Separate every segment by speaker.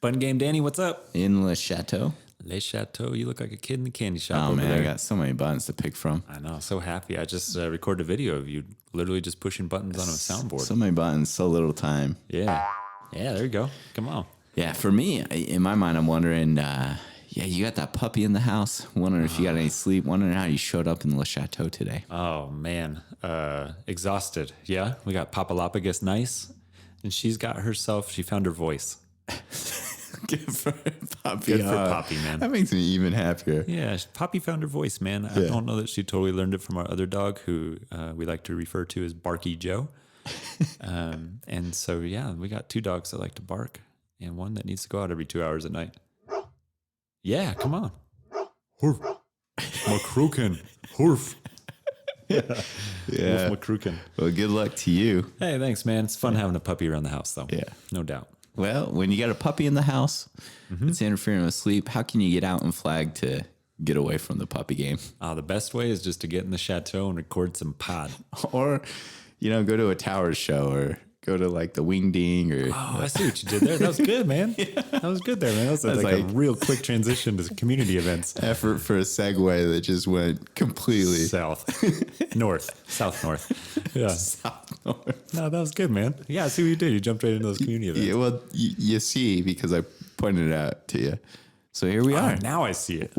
Speaker 1: Fun Game Danny, what's up?
Speaker 2: In Le Chateau.
Speaker 1: Le Chateau, you look like a kid in the candy shop
Speaker 2: Oh,
Speaker 1: over
Speaker 2: man,
Speaker 1: there.
Speaker 2: I got so many buttons to pick from.
Speaker 1: I know, so happy. I just recorded a video of you literally just pushing buttons on a soundboard.
Speaker 2: So many buttons, so little time.
Speaker 1: Yeah, there you go. Come on.
Speaker 2: Yeah, for me, in my mind, I'm wondering, you got that puppy in the house. Wondering if you got any sleep. Wondering how you showed up in Le Chateau today.
Speaker 1: Oh, man. Exhausted. Yeah, we got Papa Lapagus nice, and she's got herself, she found her voice.
Speaker 2: Good for Poppy.
Speaker 1: Good for Poppy, man.
Speaker 2: That makes me even happier.
Speaker 1: Yeah, Poppy found her voice, man. I don't know that she totally learned it from our other dog, who we like to refer to as Barky Joe. And so, yeah, we got two dogs that like to bark and one that needs to go out every 2 hours at night. Yeah, come on. Horf. McCruken. Horf.
Speaker 2: Yeah.
Speaker 1: Wolf McCruken.
Speaker 2: Well, good luck to you.
Speaker 1: Hey, thanks, man. It's fun having a puppy around the house, though.
Speaker 2: Yeah.
Speaker 1: No doubt.
Speaker 2: Well, when you got a puppy in the house, it's interfering with sleep. How can you get out and flag to get away from the puppy game?
Speaker 1: The best way is just to get in the chateau and record some pod.
Speaker 2: Or, go to a Towers show or go to like the Wing Ding or.
Speaker 1: Oh, I see what you did there. That was good, man. That was good there, man. That was like a real quick transition to community events.
Speaker 2: Effort for a segue that just went completely
Speaker 1: south, north. Yeah.
Speaker 2: South north.
Speaker 1: No, that was good, man. Yeah, I see what you did. You jumped right into those community events.
Speaker 2: Yeah, well, you see, because I pointed it out to you. So here we are.
Speaker 1: Now I see it.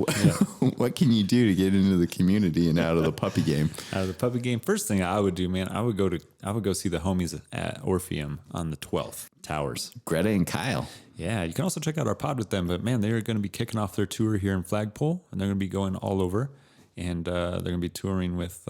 Speaker 2: What can you do to get into the community and out of the puppy game?
Speaker 1: Out of the puppy game. First thing I would do, man, I would go see the homies at Orpheum on the 12th. Towers.
Speaker 2: Greta and Kyle.
Speaker 1: Yeah, you can also check out our pod with them. But man, they're going to be kicking off their tour here in Flagpole, and they're going to be going all over, and they're going to be touring with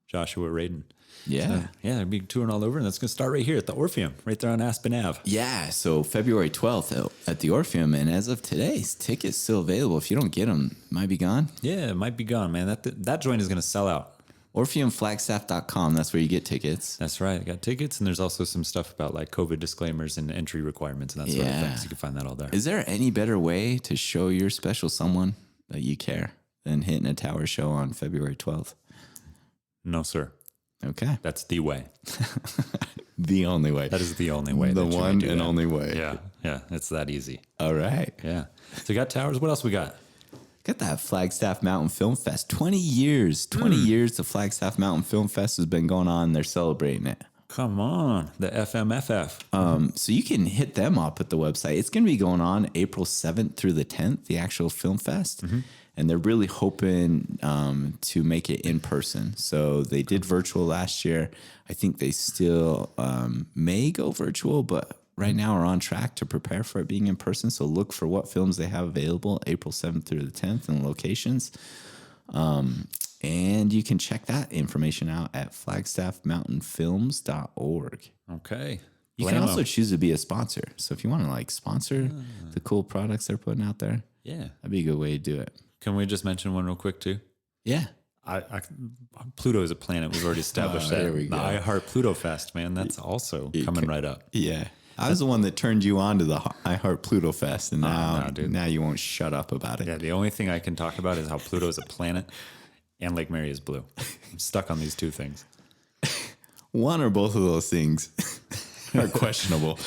Speaker 1: Joshua Radin.
Speaker 2: Yeah.
Speaker 1: So, they'll be touring all over, and that's going to start right here at the Orpheum, right there on Aspen Ave.
Speaker 2: Yeah, so February 12th at the Orpheum, and as of today, tickets still available. If you don't get them, might be gone.
Speaker 1: Yeah, it might be gone, man. That joint is going to sell out.
Speaker 2: OrpheumFlagstaff.com, that's where you get tickets.
Speaker 1: That's right. I got tickets, and there's also some stuff about like COVID disclaimers and entry requirements and that sort of thing. So you can find that all there.
Speaker 2: Is there any better way to show your special someone that you care than hitting a Tower show on February 12th?
Speaker 1: No, sir.
Speaker 2: Okay.
Speaker 1: That's the way.
Speaker 2: The only way.
Speaker 1: That is the only way.
Speaker 2: The one and only way.
Speaker 1: Yeah. It's that easy.
Speaker 2: All right.
Speaker 1: Yeah. So we got Towers. What else we got?
Speaker 2: Got that Flagstaff Mountain Film Fest. 20 years. 20 years the Flagstaff Mountain Film Fest has been going on. They're celebrating it.
Speaker 1: Come on. The FMFF.
Speaker 2: So you can hit them up at the website. It's going to be going on April 7th through the 10th, the actual film fest. And they're really hoping to make it in person. So they did virtual last year. I think they still may go virtual, but right now are on track to prepare for it being in person. So look for what films they have available April 7th through the 10th and locations. And you can check that information out at flagstaffmountainfilms.org.
Speaker 1: Okay.
Speaker 2: You can also choose to be a sponsor. So if you want to sponsor the cool products they're putting out there, that'd be a good way to do it.
Speaker 1: Can we just mention one real quick too?
Speaker 2: Yeah.
Speaker 1: Pluto is a planet. We've already established that.
Speaker 2: There we go.
Speaker 1: The I Heart Pluto Fest, man. That's also coming right up.
Speaker 2: Yeah. I was the one that turned you on to the I Heart Pluto Fest, and now you won't shut up about it.
Speaker 1: Yeah, the only thing I can talk about is how Pluto is a planet and Lake Mary is blue. I'm stuck on these two things.
Speaker 2: One or both of those things are questionable.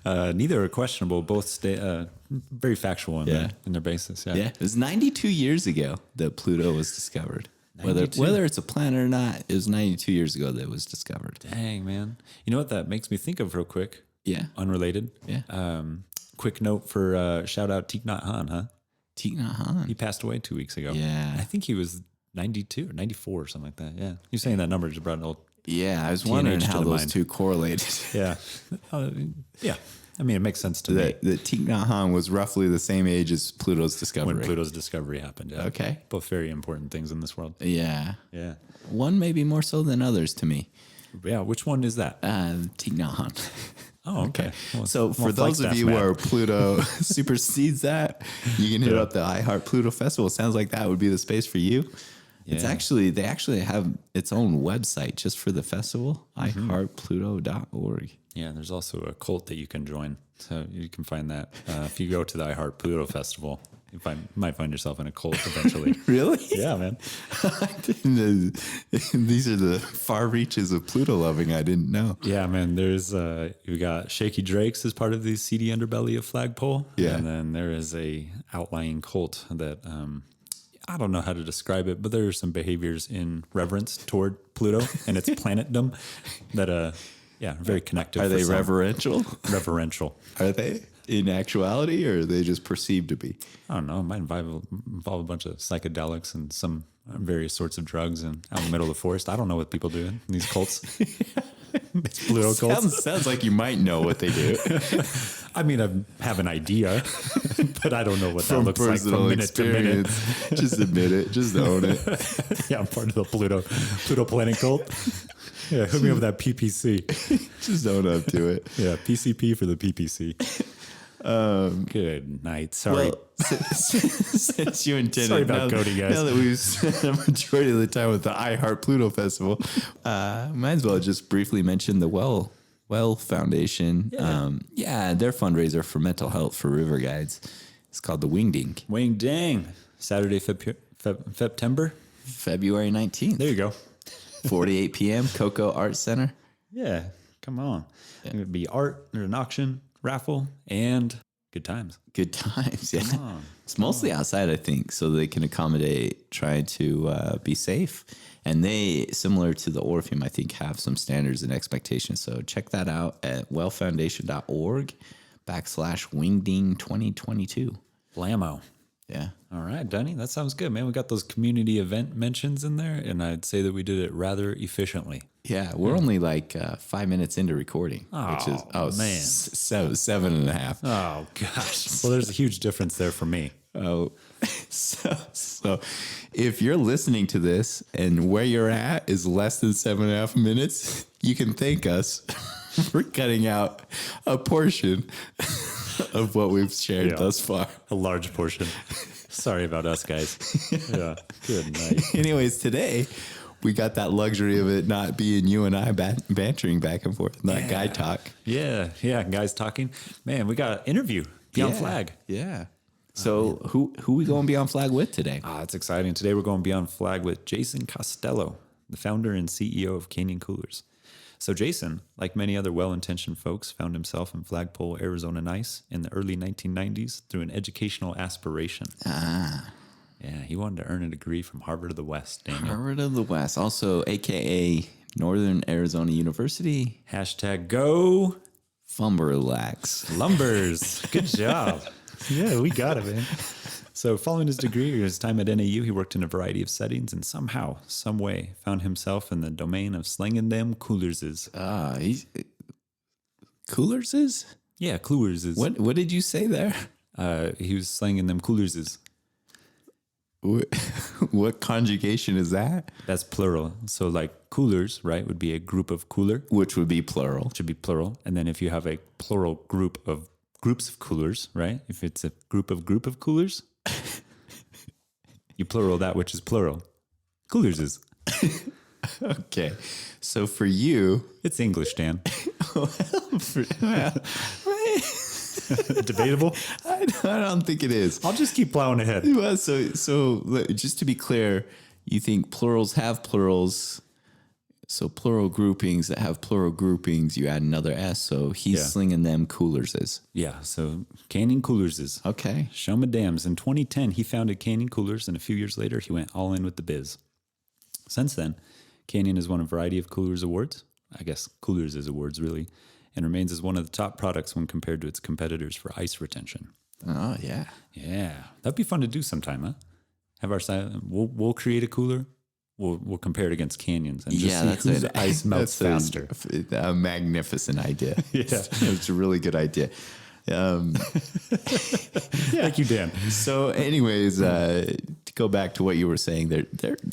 Speaker 1: Neither are questionable. Both stay very factual in their basis. Yeah.
Speaker 2: It was 92 years ago that Pluto was discovered. Whether it's a planet or not, it was 92 years ago that it was discovered.
Speaker 1: Dang, man. You know what that makes me think of real quick?
Speaker 2: Yeah.
Speaker 1: Unrelated.
Speaker 2: Yeah.
Speaker 1: Quick note for shout out Thich Nhat Hanh, huh?
Speaker 2: Thich Nhat Hanh.
Speaker 1: He passed away 2 weeks ago.
Speaker 2: Yeah.
Speaker 1: I think he was 92 or 94 or something like that. Yeah. You saying that number just brought an old.
Speaker 2: Yeah, I was wondering how those two correlated.
Speaker 1: Yeah. Yeah. I mean, it makes sense to me.
Speaker 2: The Thich Nhat Hanh was roughly the same age as Pluto's discovery.
Speaker 1: When Pluto's discovery happened. Yeah.
Speaker 2: Okay.
Speaker 1: Both very important things in this world.
Speaker 2: Yeah.
Speaker 1: Yeah.
Speaker 2: One maybe more so than others to me.
Speaker 1: Yeah. Which one is that?
Speaker 2: Thich Nhat Hanh.
Speaker 1: Oh, okay.
Speaker 2: Well, so for those of you where Pluto supersedes that, you can hit up the I Heart Pluto Festival. It sounds like that would be the space for you. Yeah. They actually have its own website just for the festival, iheartpluto.org.
Speaker 1: Yeah, there's also a cult that you can join. So you can find that if you go to the I Heart Pluto Festival. You might find yourself in a cult eventually.
Speaker 2: Really?
Speaker 1: Yeah, man.
Speaker 2: These are the far reaches of Pluto loving. I didn't know.
Speaker 1: Yeah, man. There's you got Shaky Drakes as part of the seedy underbelly of Flagpole.
Speaker 2: Yeah.
Speaker 1: And then there is a outlying cult that I don't know how to describe it, but there are some behaviors in reverence toward Pluto and its planetdom that very connected.
Speaker 2: Are they reverential?
Speaker 1: Reverential.
Speaker 2: Are they in actuality, or are they just perceived to be?
Speaker 1: I don't know. It might involve a bunch of psychedelics and some various sorts of drugs and out in the middle of the forest. I don't know what people do in these cults. These Pluto cults.
Speaker 2: Sounds like you might know what they do.
Speaker 1: I mean, I have an idea, but I don't know what that looks like from minute to minute.
Speaker 2: Just admit it. Just own it.
Speaker 1: Yeah, I'm part of the Pluto planet cult. Yeah, hook me up with that PPC.
Speaker 2: Just own up to it.
Speaker 1: Yeah, PCP for the PPC. Good night. Sorry.
Speaker 2: Well, since you intended.
Speaker 1: Sorry about Cody, guys.
Speaker 2: Now that we've spent a majority of the time with the I Heart Pluto Festival, might as well just briefly mention the Well Foundation.
Speaker 1: Yeah.
Speaker 2: Their fundraiser for mental health for river guides. It's called the Wing Ding.
Speaker 1: Wing Dang. Saturday, September.
Speaker 2: February 19th.
Speaker 1: There you go.
Speaker 2: 4 p.m. Coco Arts Center.
Speaker 1: Yeah, come on. It would be art, there's an auction, raffle, and good times.
Speaker 2: Good times, yeah.
Speaker 1: Come on.
Speaker 2: It's mostly outside, I think, so they can accommodate trying to be safe. And they, similar to the Orpheum, I think, have some standards and expectations. So check that out at wellfoundation.org/wingding2022.
Speaker 1: Blammo.
Speaker 2: Yeah.
Speaker 1: All right, Dunny, that sounds good, man. We got those community event mentions in there, and I'd say that we did it rather efficiently.
Speaker 2: Yeah, we're only like 5 minutes into recording, which is
Speaker 1: man.
Speaker 2: 7.5.
Speaker 1: Oh gosh. Well, there's a huge difference there for me.
Speaker 2: Oh, so if you're listening to this and where you're at is less than 7.5 minutes, you can thank us for cutting out a portion of what we've shared thus far.
Speaker 1: A large portion. Sorry about us, guys. Yeah. Good night.
Speaker 2: Anyways, today we got that luxury of it not being you and I bantering back and forth, not guy talk.
Speaker 1: Yeah. Guys talking. Man, we got an interview. Beyond Flag.
Speaker 2: Yeah. So who we going Beyond Flag with today?
Speaker 1: It's exciting. Today we're going Beyond Flag with Jason Costello, the founder and CEO of Canyon Coolers. So Jason, like many other well-intentioned folks, found himself in Flagpole, Arizona nice in the early 1990s through an educational aspiration. Yeah, he wanted to earn a degree from Harvard of the West, Daniel.
Speaker 2: Harvard of the West, also AKA Northern Arizona University.
Speaker 1: #go
Speaker 2: Fumberlax.
Speaker 1: Lumbers. Good job. Yeah, we got it, man. So following his degree or his time at NAU, he worked in a variety of settings and somehow, some way, found himself in the domain of slinging them coolerses.
Speaker 2: He's coolerses?
Speaker 1: Yeah, coolerses.
Speaker 2: What did you say there?
Speaker 1: He was slinging them coolerses.
Speaker 2: What conjugation is that?
Speaker 1: That's plural. So like coolers, right, would be a group of cooler.
Speaker 2: Which would be plural.
Speaker 1: Should be plural. And then if you have a plural group of groups of coolers, right? If it's a group of coolers, you plural that which is plural. Coolers is.
Speaker 2: Okay. So for you...
Speaker 1: It's English, Dan. Debatable?
Speaker 2: I don't think it is.
Speaker 1: I'll just keep plowing ahead.
Speaker 2: Well, so just to be clear, you think plurals have plurals. So plural groupings that have plural groupings, you add another S. So he's slinging them coolerses.
Speaker 1: Yeah. So Canyon Coolers is.
Speaker 2: Okay.
Speaker 1: Show me dams. In 2010, he founded Canyon Coolers, and a few years later, he went all in with the biz. Since then, Canyon has won a variety of Coolers awards. I guess Coolers is awards, really, and remains as one of the top products when compared to its competitors for ice retention.
Speaker 2: Oh, yeah.
Speaker 1: Yeah. That'd be fun to do sometime, huh? Have our we'll create a cooler. We'll compare it against Canyons and just see whose ice melts faster.
Speaker 2: A magnificent idea.
Speaker 1: Yeah.
Speaker 2: It's a really good idea.
Speaker 1: Thank you, Dan.
Speaker 2: So anyways, to go back to what you were saying,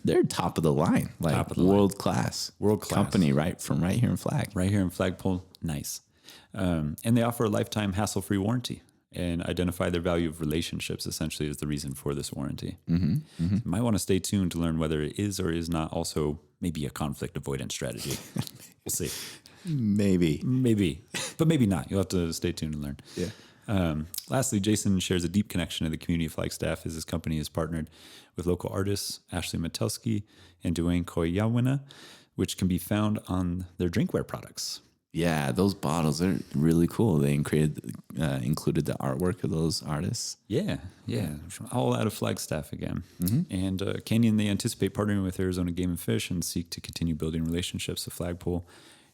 Speaker 2: they're top of the line, like world class company, right here in Flag.
Speaker 1: Right here in Flagpole. Nice. And they offer a lifetime hassle-free warranty and identify their value of relationships essentially as the reason for this warranty. You might want to stay tuned to learn whether it is or is not also maybe a conflict avoidance strategy. We'll see.
Speaker 2: Maybe.
Speaker 1: But maybe not. You'll have to stay tuned and learn.
Speaker 2: Yeah.
Speaker 1: Lastly, Jason shares a deep connection to the community of Flagstaff as his company is partnered with local artists Ashley Matelski and Duane Koyawena, which can be found on their drinkware products.
Speaker 2: Yeah, those bottles are really cool. They included the artwork of those artists.
Speaker 1: Yeah. All out of Flagstaff again. And Canyon, they anticipate partnering with Arizona Game and Fish and seek to continue building relationships with Flagpole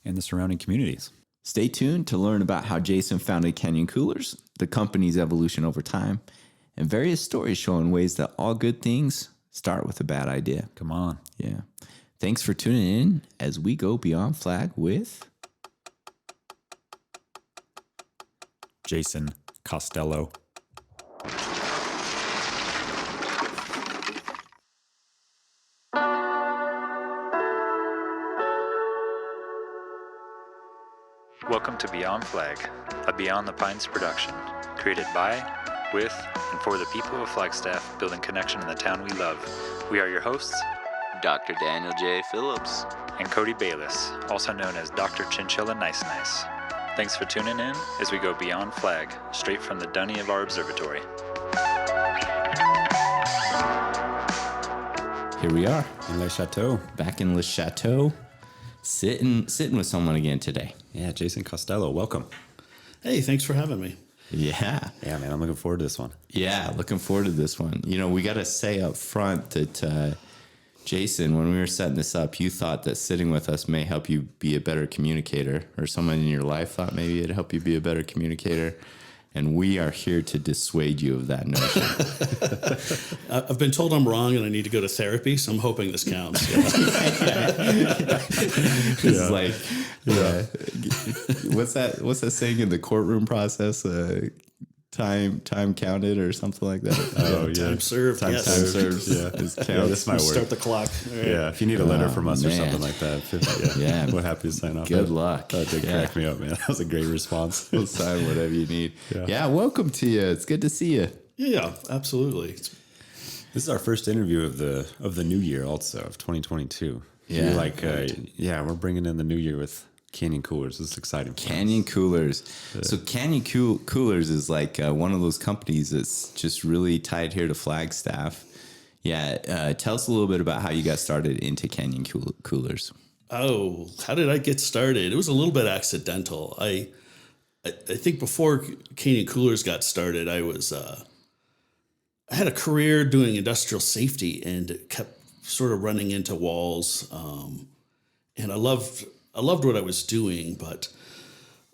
Speaker 1: and the surrounding communities.
Speaker 2: Stay tuned to learn about how Jason founded Canyon Coolers, the company's evolution over time, and various stories showing ways that all good things start with a bad idea.
Speaker 1: Come on.
Speaker 2: Yeah. Thanks for tuning in as we go beyond flag with
Speaker 1: Jason Costello. Welcome to Beyond Flag, a Beyond the Pines production, created by, with, and for the people of Flagstaff, building connection in the town we love. We are your hosts,
Speaker 2: Dr. Daniel J. Phillips
Speaker 1: and Cody Bayless, also known as Dr. Chinchilla Nice Nice. Thanks for tuning in as we go beyond flag, straight from the dunny of our observatory.
Speaker 2: Here we are,
Speaker 1: in Le Chateau.
Speaker 2: back in Le Chateau, sitting with someone again today.
Speaker 1: Yeah, Jason Costello, welcome.
Speaker 3: Hey, thanks for having me.
Speaker 2: Yeah,
Speaker 1: man, I'm looking forward to this one.
Speaker 2: Yeah, looking forward to this one. You know, we got to say up front that Jason, when we were setting this up, you thought that sitting with us may help you be a better communicator, or someone in your life thought maybe it'd help you be a better communicator. And we are here to dissuade you of that notion.
Speaker 3: I've been told I'm wrong and I need to go to therapy, so I'm hoping this counts.
Speaker 2: It's like, what's that saying in the courtroom process? Time counted or something like that.
Speaker 3: Oh yeah, time served.
Speaker 2: Time served. Yeah,
Speaker 1: this might work.
Speaker 3: Start the clock.
Speaker 1: Right. Yeah, if you need a letter from us or something like that. Yeah, we're happy to sign off.
Speaker 2: Good luck.
Speaker 1: That did crack me up, man. That was a great response.
Speaker 2: We'll sign whatever you need. Yeah, welcome to you. It's good to see you.
Speaker 3: Yeah, absolutely.
Speaker 1: This is our first interview of the new year, also of 2022.
Speaker 2: Yeah,
Speaker 1: you're like, we're bringing in the new year with Canyon Coolers. This is exciting.
Speaker 2: Canyon Coolers. So Canyon Coolers is like one of those companies that's just really tied here to Flagstaff. Yeah. Tell us a little bit about how you got started into Canyon Coolers.
Speaker 3: Oh, how did I get started? It was a little bit accidental. I think before Canyon Coolers got started, I had a career doing industrial safety and kept sort of running into walls. And I loved what I was doing, but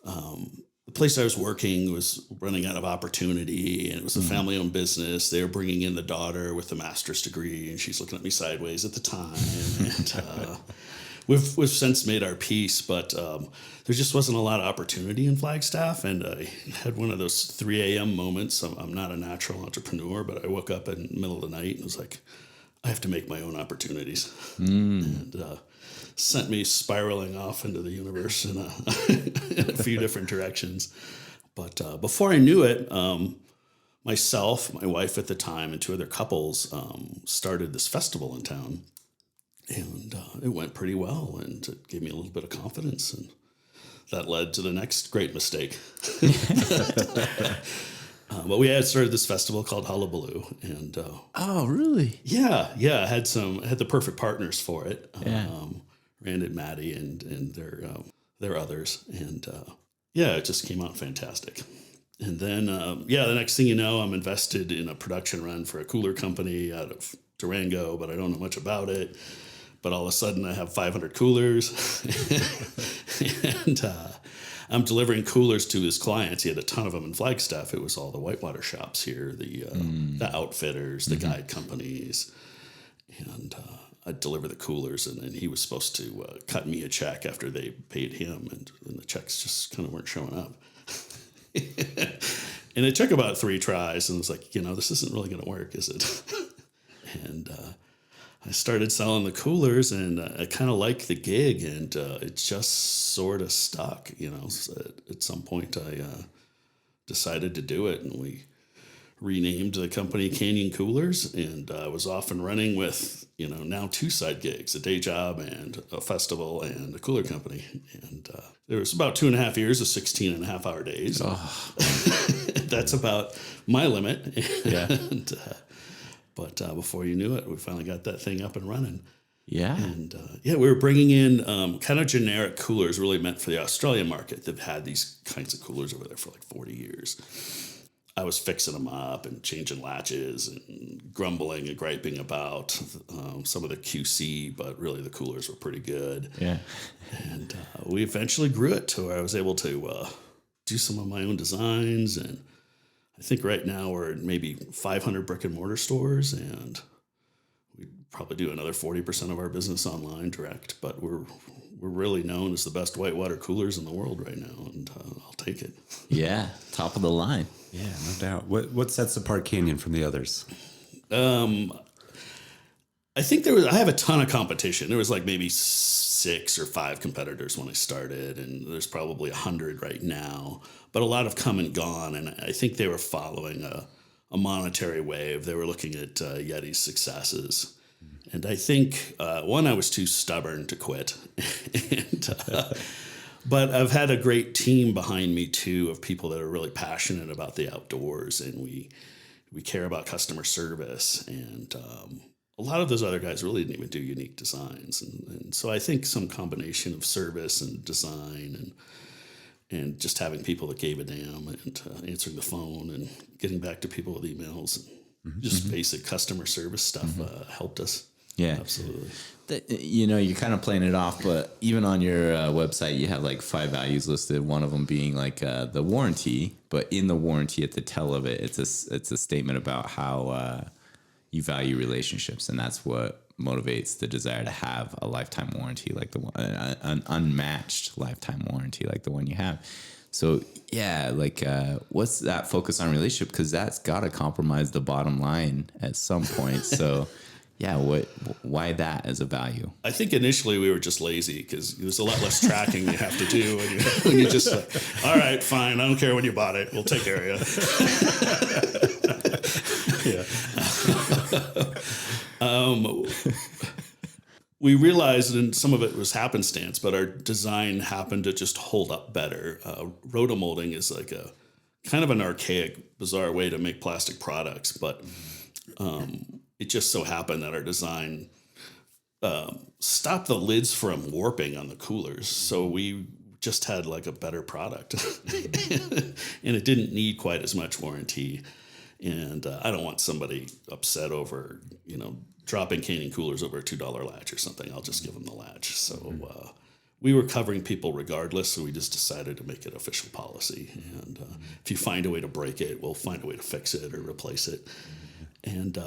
Speaker 3: the place I was working was running out of opportunity, and it was a family-owned business. They were bringing in the daughter with a master's degree, and she's looking at me sideways at the time. And we've since made our peace, but there just wasn't a lot of opportunity in Flagstaff, and I had one of those 3 a.m. moments. I'm not a natural entrepreneur, but I woke up in the middle of the night and was like, I have to make my own opportunities. And sent me spiraling off into the universe in a few different directions. But before I knew it, myself, my wife at the time, and two other couples started this festival in town. And it went pretty well, and it gave me a little bit of confidence. And that led to the next great mistake. But we had started this festival called Hullabaloo, and
Speaker 2: oh, really?
Speaker 3: Yeah, I had the perfect partners for it. Rand and Maddie and their others, and it just came out fantastic. And then the next thing you know, I'm invested in a production run for a cooler company out of Durango, but I don't know much about it. But all of a sudden, I have 500 coolers, and I'm delivering coolers to his clients. He had a ton of them in Flagstaff. It was all the whitewater shops here, the outfitters, the guide companies, and I'd deliver the coolers, and then he was supposed to cut me a check after they paid him, and the checks just kind of weren't showing up. And it took about 3 tries, and I was like, this isn't really going to work, is it? And I started selling the coolers, and I kind of liked the gig, and it just sort of stuck. So at some point, I decided to do it, and we renamed the company Canyon Coolers, and I was off and running with, now 2 side gigs, a day job and a festival and a cooler company. And there was about 2.5 years of 16.5-hour days. Oh. that's about my limit.
Speaker 2: Yeah.
Speaker 3: But before you knew it, we finally got that thing up and running.
Speaker 2: Yeah.
Speaker 3: And we were bringing in kind of generic coolers really meant for the Australian market. They've had these kinds of coolers over there for like 40 years. I was fixing them up and changing latches and grumbling and griping about some of the QC, but really the coolers were pretty good.
Speaker 2: Yeah.
Speaker 3: And we eventually grew it to where I was able to do some of my own designs. And I think right now we're at maybe 500 brick and mortar stores, and we probably do another 40% of our business online direct, but we're really known as the best whitewater coolers in the world right now, and I'll take it.
Speaker 2: Yeah, top of the line.
Speaker 1: Yeah, no doubt. What sets apart Canyon from the others?
Speaker 3: I think I have a ton of competition. There was like maybe 6 or 5 competitors when I started, and there's probably 100 right now, but a lot have come and gone, and I think they were following a monetary wave. They were looking at Yeti's successes. And I think, I was too stubborn to quit. But I've had a great team behind me, too, of people that are really passionate about the outdoors. And we care about customer service. And a lot of those other guys really didn't even do unique designs. And so I think some combination of service and design and just having people that gave a damn and answering the phone and getting back to people with emails and just basic customer service stuff helped us.
Speaker 2: Yeah,
Speaker 3: absolutely.
Speaker 2: You're kind of playing it off, but even on your website, you have like 5 values listed. One of them being like the warranty, but in the warranty at the tail of it, it's a statement about how you value relationships, and that's what motivates the desire to have a lifetime warranty, like the one, an unmatched lifetime warranty, like the one you have. So yeah, like what's that focus on relationship? Because that's got to compromise the bottom line at some point. So. Yeah, why that as a value? I
Speaker 3: think initially we were just lazy because there's a lot less tracking you have to do when you just like, all right, fine, I don't care when you bought it, we'll take care of you. We realized, and some of it was happenstance, but our design happened to just hold up better. Rotomolding is like a kind of an archaic, bizarre way to make plastic products, but it just so happened that our design stopped the lids from warping on the coolers. So we just had like a better product and it didn't need quite as much warranty. And I don't want somebody upset over, dropping Canyon coolers over a $2 latch or something. I'll just give them the latch. So we were covering people regardless. So we just decided to make it official policy. And if you find a way to break it, we'll find a way to fix it or replace it. And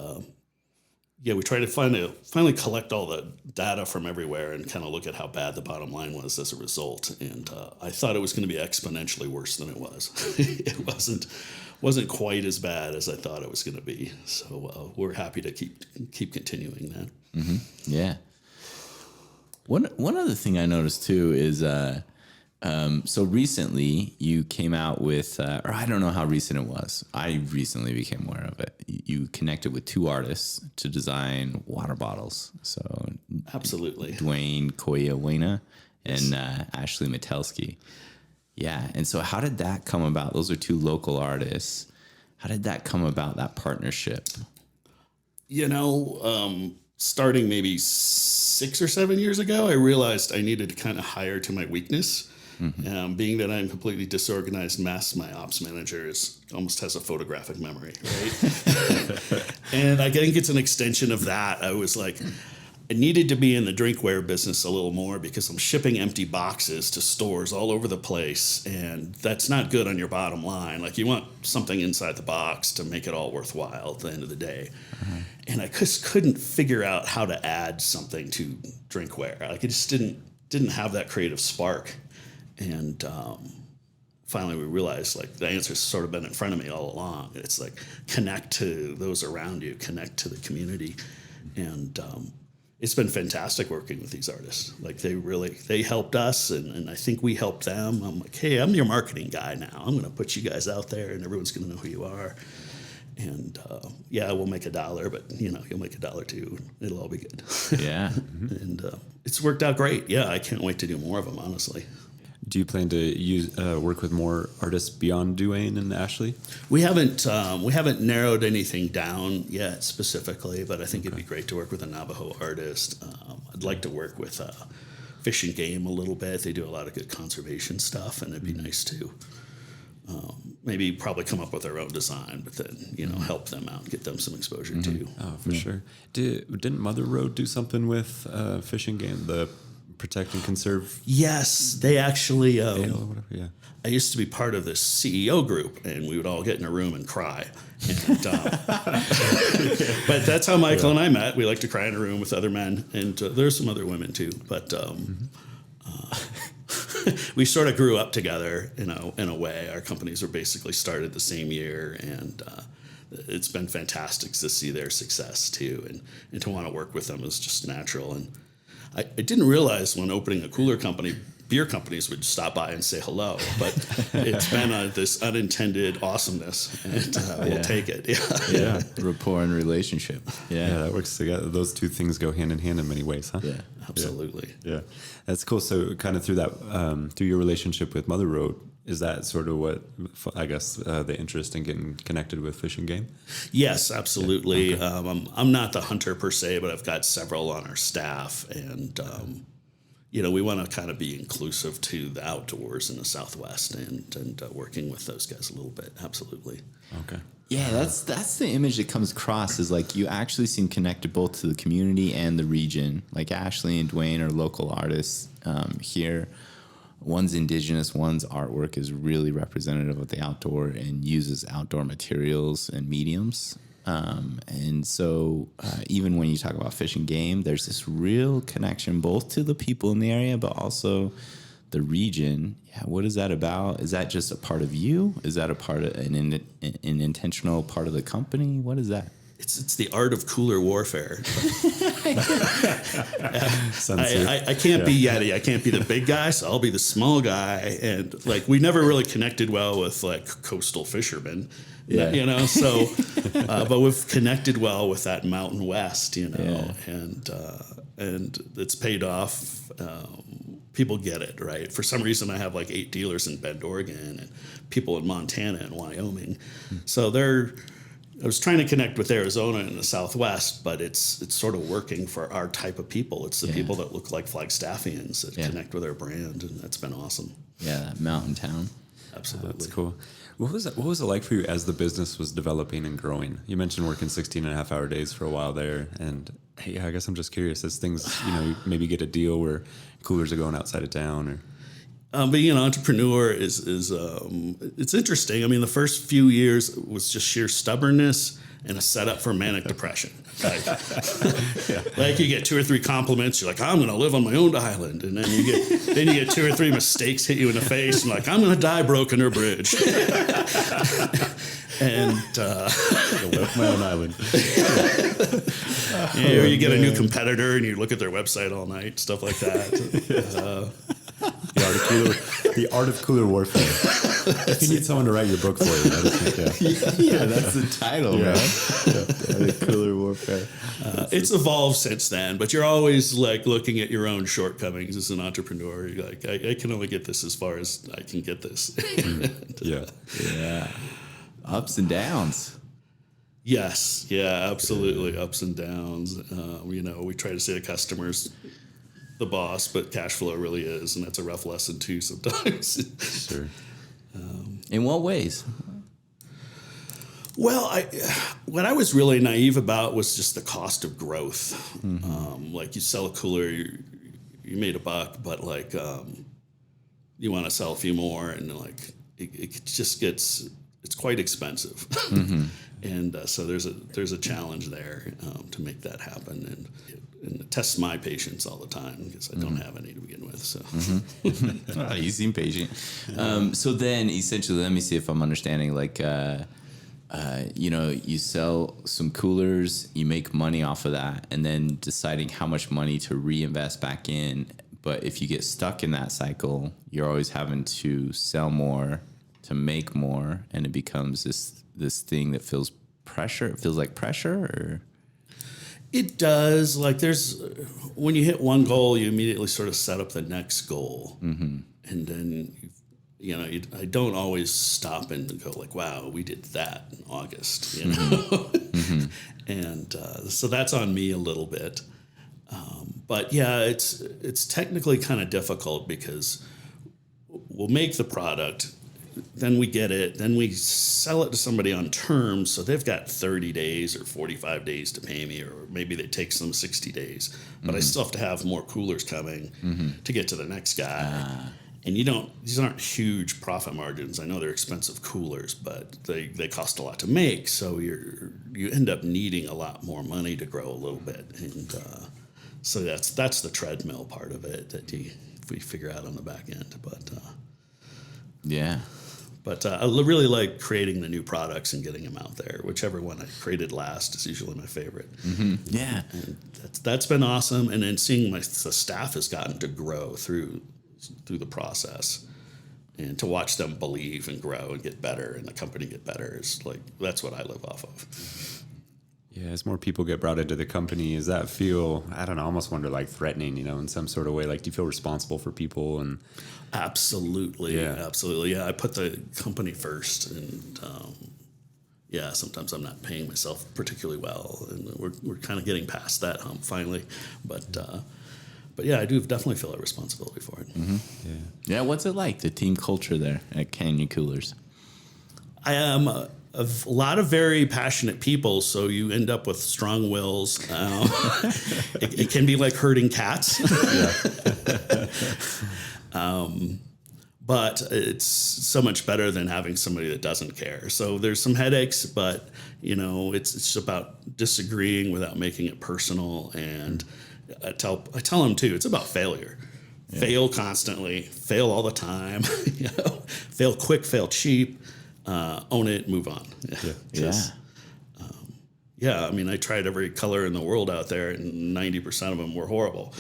Speaker 3: we tried to finally collect all the data from everywhere and kind of look at how bad the bottom line was as a result. And I thought it was going to be exponentially worse than it was. It wasn't quite as bad as I thought it was going to be. So we're happy to keep continuing that.
Speaker 2: Mm-hmm. Yeah. One other thing I noticed too is so recently you came out with, or I don't know how recent it was. I recently became aware of it. You connected with 2 artists to design water bottles. So
Speaker 3: absolutely,
Speaker 2: Duane Koyawena and Ashley Matelski. Yeah, and so how did that come about? Those are 2 local artists. How did that come about? That partnership?
Speaker 3: Starting maybe 6 or 7 years ago, I realized I needed to kind of hire to my weakness. Mm-hmm. Being that I'm a completely disorganized mess, my ops manager almost has a photographic memory, right? And I think it's an extension of that. I was like, I needed to be in the drinkware business a little more because I'm shipping empty boxes to stores all over the place, and that's not good on your bottom line. Like, you want something inside the box to make it all worthwhile at the end of the day. Mm-hmm. And I just couldn't figure out how to add something to drinkware. Like, it just didn't have that creative spark. And finally we realized, like, the answer's sort of been in front of me all along. It's like, connect to those around you, connect to the community. And it's been fantastic working with these artists. Like, they helped us, and I think we helped them. I'm like, hey, I'm your marketing guy now. I'm going to put you guys out there, and everyone's going to know who you are. And we'll make $1, but you'll make $1 too. It'll all be good.
Speaker 2: Yeah.
Speaker 3: And it's worked out great. Yeah, I can't wait to do more of them, honestly.
Speaker 1: Do you plan to work with more artists beyond Duane and Ashley?
Speaker 3: We haven't narrowed anything down yet specifically, but I think it'd be great to work with a Navajo artist. I'd like to work with Fish and Game a little bit. They do a lot of good conservation stuff, and it'd be nice to maybe probably come up with their own design, but then help them out, get them some exposure too.
Speaker 1: Oh, for sure. Didn't Mother Road do something with Fish and Game, the protect and conserve?
Speaker 3: Yes, they actually.
Speaker 1: Or whatever, yeah.
Speaker 3: I used to be part of this CEO group, and we would all get in a room and cry. And, but that's how Michael and I met. We like to cry in a room with other men, and there's some other women too. But we sort of grew up together, in a way. Our companies were basically started the same year, and it's been fantastic to see their success too, and to want to work with them is just natural. And I didn't realize when opening a cooler company, beer companies would stop by and say hello, but it's been this unintended awesomeness, and we'll take it.
Speaker 2: Yeah, rapport and relationship.
Speaker 1: Yeah, that works together. Those two things go hand in hand in many ways, huh?
Speaker 3: Yeah, absolutely.
Speaker 1: Yeah, that's cool. So kind of through that, through your relationship with Mother Road, is that sort of what, I guess, the interest in getting connected with Fish and Game?
Speaker 3: Yes, absolutely.
Speaker 1: Yeah. Okay.
Speaker 3: I'm not the hunter per se, but I've got several on our staff, and we want to kind of be inclusive to the outdoors in the Southwest, and working with those guys a little bit. Absolutely.
Speaker 1: Okay.
Speaker 2: Yeah, that's the image that comes across, is like you actually seem connected both to the community and the region. Like Ashley and Duane are local artists here. One's indigenous, one's artwork is really representative of the outdoor and uses outdoor materials and mediums. And so even when you talk about Fish and Game, there's this real connection both to the people in the area, but also the region. Yeah, what is that about? Is that just a part of you? Is that a part of an intentional part of the company? What is that?
Speaker 3: It's the art of cooler warfare. I can't be Yeti. I can't be the big guy, so I'll be the small guy. And we never really connected well with coastal fishermen, So, but we've connected well with that Mountain West, and it's paid off. People get it, right? For some reason, I have 8 dealers in Bend, Oregon, and people in Montana and Wyoming. So I was trying to connect with Arizona in the Southwest, but it's sort of working for our type of people. It's the people that look like Flagstaffians that connect with our brand, and that's been awesome.
Speaker 2: Yeah, that mountain town.
Speaker 3: Absolutely.
Speaker 1: That's cool. What was it like for you as the business was developing and growing? You mentioned working 16.5-hour days for a while there, and hey, I guess I'm just curious, as things, you maybe get a deal where coolers are going outside of town, or...
Speaker 3: Being an entrepreneur is it's interesting. I mean, the first few years was just sheer stubbornness and a setup for manic depression. You get 2 or 3 compliments, you're like, I'm going to live on my own island, and then you get 2 or 3 mistakes hit you in the face, and I'm going to die broken or bridge. And
Speaker 1: live my own island.
Speaker 3: Or you get a new competitor and you look at their website all night, stuff like that.
Speaker 1: The art of cooler warfare. If you need someone to write your book for you,
Speaker 2: yeah, that's the title, man. The art of cooler warfare.
Speaker 3: It's evolved since then, but you're always looking at your own shortcomings as an entrepreneur. You're like, I can only get this as far as I can get this.
Speaker 2: Yeah. Ups and downs.
Speaker 3: Yes. Yeah, absolutely. Ups and downs. We try to say to customers, the boss, but cash flow really is, and that's a rough lesson too sometimes.
Speaker 1: Sure.
Speaker 2: In what ways?
Speaker 3: Well, what I was really naive about was just the cost of growth. Mm-hmm. You sell a cooler, you made $1, but you want to sell a few more, and it just gets, it's quite expensive. Mm-hmm. And so there's a challenge there to make that happen, and it tests my patience all the time because I don't have any to begin with. So
Speaker 2: You seem patient. So then, essentially, let me see if I'm understanding. You sell some coolers, you make money off of that, and then deciding how much money to reinvest back in. But if you get stuck in that cycle, you're always having to sell more to make more, and it becomes this thing that feels pressure. It feels like pressure, or
Speaker 3: it does. When you hit one goal, you immediately sort of set up the next goal. Mm-hmm. and then I don't always stop and go like, wow, we did that in August, you know. And so that's on me a little bit. But yeah, it's technically kind of difficult because we'll make the product, then we get it, then we sell it to somebody on terms, so they've got 30 days or 45 days to pay me, or maybe they take some 60 days. But I still have to have more coolers coming to get to the next guy. And these aren't huge profit margins. I know they're expensive coolers, but they cost a lot to make, so you end up needing a lot more money to grow a little bit. And so that's the treadmill part of it that we figure out on the back end. But I really like creating the new products and getting them out there. Whichever one I created last is usually my favorite.
Speaker 2: Yeah.
Speaker 3: And that's been awesome. And then seeing the staff has gotten to grow through the process, and to watch them believe and grow and get better and the company get better is like, that's what I live off of.
Speaker 1: Yeah, as more people get brought into the company, does that feel, I don't know, I almost wonder like threatening, in some sort of way? Like, do you feel responsible for people? And
Speaker 3: Absolutely. Yeah, I put the company first, and sometimes I'm not paying myself particularly well, and we're kind of getting past that hump finally. But yeah, I do definitely feel a responsibility for it.
Speaker 2: Yeah, what's it like, the team culture there at Canyon Coolers?
Speaker 3: I am a lot of very passionate people, so you end up with strong wills. It can be like herding cats. But it's so much better than having somebody that doesn't care. So there's some headaches, but it's just about disagreeing without making it personal. And I tell them too, it's about failure. Fail constantly, fail all the time. Fail quick, fail cheap. Own it, move on. I mean, I tried every color in the world out there, and 90% of them were horrible.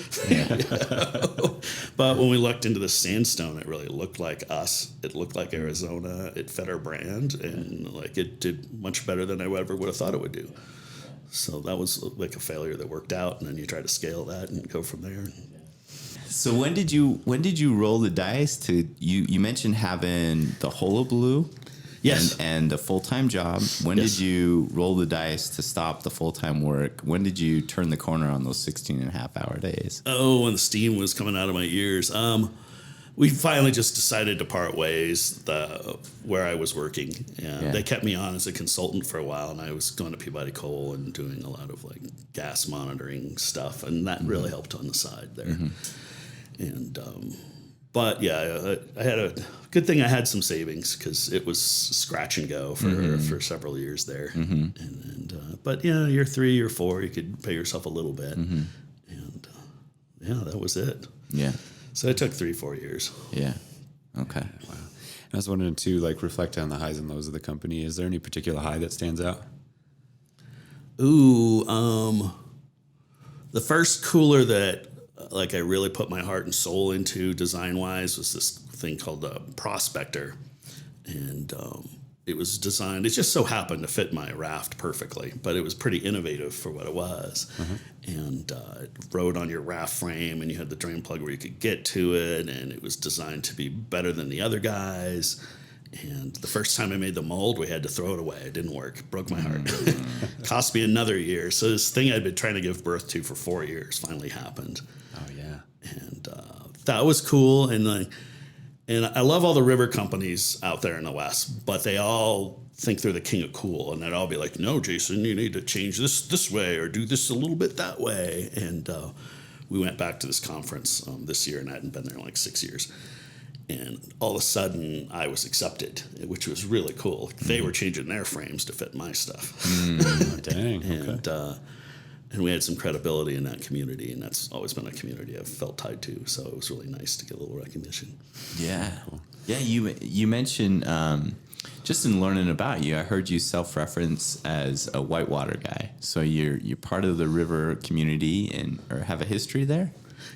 Speaker 3: But when we looked into the sandstone, it really looked like us. It looked like Arizona. It fit our brand, and like it did much better than I ever would have thought it would do. So that was like a failure that worked out, and then you try to scale that and go from there.
Speaker 2: So when did you roll the dice to you mentioned having the hullabaloo?
Speaker 3: Yes.
Speaker 2: And a full-time job. When did you roll the dice to stop the full-time work? When did you turn the corner on those 16.5-hour days?
Speaker 3: Oh, when the steam was coming out of my ears. We finally just decided to part ways where I was working. And they kept me on as a consultant for a while, and I was going to Peabody Coal and doing a lot of like gas monitoring stuff, and that really helped on the side there. And but yeah, I had a good thing. I had some savings because it was scratch and go for several years there. But yeah, year 3 or 4, you could pay yourself a little bit, and that was it.
Speaker 2: Yeah.
Speaker 3: So it took 3-4 years.
Speaker 2: Yeah. Okay.
Speaker 1: Wow. I was wondering too, like reflecting on the highs and lows of the company. Is there any particular high that stands out?
Speaker 3: Ooh, the first cooler that like I really put my heart and soul into design wise was this thing called the Prospector, and it was designed. It just so happened to fit my raft perfectly, but it was pretty innovative for what it was. And it rode on your raft frame, and you had the drain plug where you could get to it, and it was designed to be better than the other guys. And the first time I made the mold, we had to throw it away. It didn't work. It broke my heart. Cost me another year. So this thing I'd been trying to give birth to for 4 years finally happened.
Speaker 1: Oh yeah.
Speaker 3: And that was cool. And I love all the river companies out there in the West, but they all think they're the king of cool, and they'd all be like, "No, Jason, you need to change this way or do this a little bit that way." And we went back to this conference this year, and I hadn't been there in like 6 years. And all of a sudden, I was accepted, which was really cool. They were changing their frames to fit my stuff.
Speaker 1: Dang.
Speaker 3: And we had some credibility in that community, and that's always been a community I've felt tied to. So it was really nice to get a little recognition.
Speaker 2: Yeah. Yeah, you mentioned, just in learning about you, I heard you self-reference as a whitewater guy. So you're part of the river community or have a history there?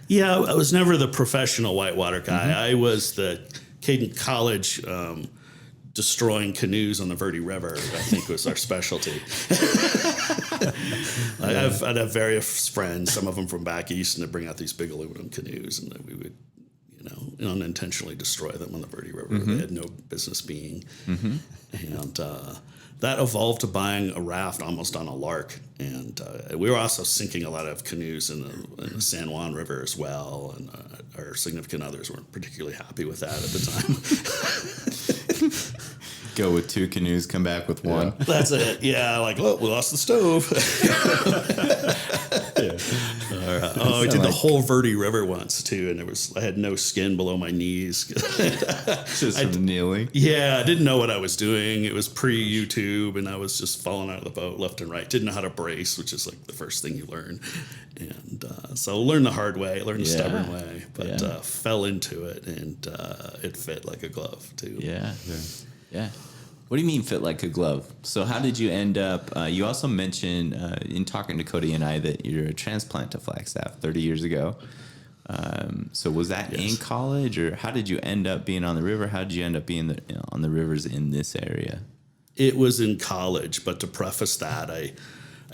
Speaker 3: Yeah, I was never the professional whitewater guy. I was the kid in college destroying canoes on the Verde River, I think was our specialty. I'd have various friends, some of them from back east, and they'd bring out these big aluminum canoes, and we would unintentionally destroy them on the Verde River. They had no business being. And that evolved to buying a raft almost on a lark. And we were also sinking a lot of canoes in the San Juan River as well. And our significant others weren't particularly happy with that at the time.
Speaker 2: Go with 2 canoes, come back with 1.
Speaker 3: That's it. Yeah, like, oh, we lost the stove. I did the whole Verde River once too, and I had no skin below my knees.
Speaker 2: Just from kneeling.
Speaker 3: Yeah, I didn't know what I was doing. It was pre-YouTube, and I was just falling out of the boat left and right. Didn't know how to brace, which is like the first thing you learn. And so learned the hard way, learned the stubborn way, but fell into it, and it fit like a glove too.
Speaker 2: Yeah. What do you mean fit like a glove? So how did you end up, you also mentioned in talking to Cody and I that you're a transplant to Flagstaff 30 years ago. So was that in college, or how did you end up being on the river? How did you end up being on the rivers in this area?
Speaker 3: It was in college, but to preface that, I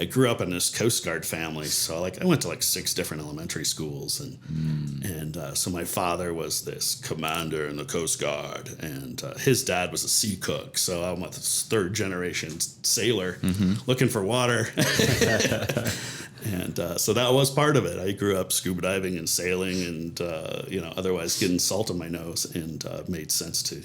Speaker 3: grew up in this Coast Guard family, so I went to 6 different elementary schools, and so my father was this commander in the Coast Guard, and his dad was a sea cook, so I'm a 3rd generation sailor looking for water, and so that was part of it. I grew up scuba diving and sailing, and otherwise getting salt in my nose, and made sense to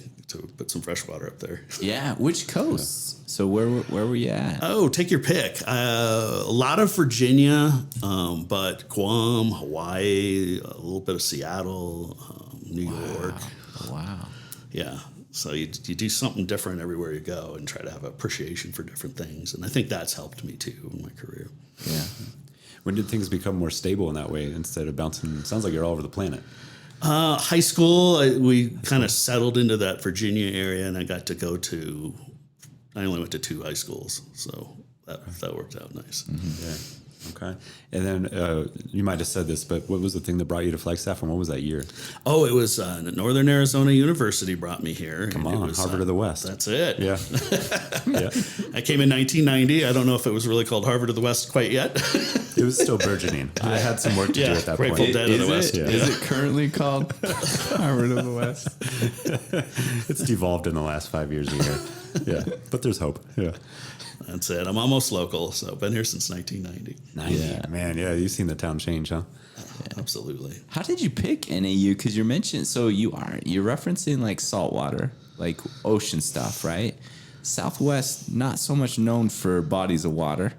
Speaker 3: put some fresh water up there.
Speaker 2: Yeah, which coasts? So where were you at?
Speaker 3: Oh, take your pick. A lot of Virginia, but Guam, Hawaii, a little bit of Seattle, New York.
Speaker 2: Wow.
Speaker 3: Yeah. So you do something different everywhere you go and try to have appreciation for different things. And I think that's helped me too in my career.
Speaker 2: Yeah.
Speaker 1: When did things become more stable in that way instead of bouncing? Sounds like you're all over the planet.
Speaker 3: High school, we kind of settled into that Virginia area, and I got to go to, I only went to 2 high schools, so that worked out nice.
Speaker 1: Yeah. Okay. And then you might have said this, but what was the thing that brought you to Flagstaff, and what was that year?
Speaker 3: Oh, it was Northern Arizona University brought me here.
Speaker 1: Come on, Harvard of the West.
Speaker 3: That's it.
Speaker 1: Yeah. Yeah.
Speaker 3: I came in 1990. I don't know if it was really called Harvard of the West quite yet.
Speaker 1: It was still burgeoning. I had some work to do at that point.
Speaker 3: Grateful Dead of the West.
Speaker 2: Is it currently called Harvard of the West?
Speaker 1: It's devolved in the last 5 years a year. Yeah, but there's hope. Yeah.
Speaker 3: That's it. I'm almost local, so been here since 1990.
Speaker 1: Yeah, man. Yeah, you've seen the town change, huh?
Speaker 3: Yeah, absolutely.
Speaker 2: How did you pick NAU? Because you're referencing saltwater, like ocean stuff, right? Southwest, not so much known for bodies of water.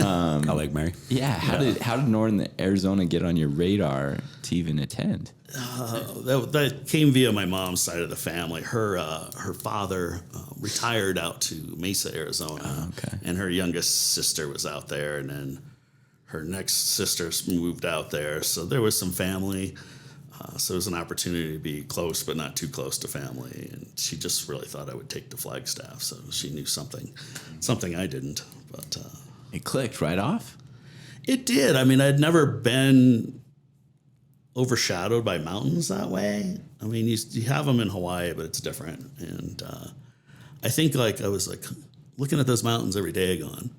Speaker 1: I like Mary.
Speaker 2: Yeah. How did Northern Arizona get on your radar to even attend?
Speaker 3: That came via my mom's side of the family. Her father retired out to Mesa, Arizona, and her youngest sister was out there, and then her next sister moved out there. So there was some family. So it was an opportunity to be close, but not too close to family. And she just really thought I would take to Flagstaff. So she knew something I didn't. But
Speaker 2: it clicked right off.
Speaker 3: It did. I mean, I'd never been overshadowed by mountains that way. I mean, you have them in Hawaii, but it's different. And I think I was looking at those mountains every day going,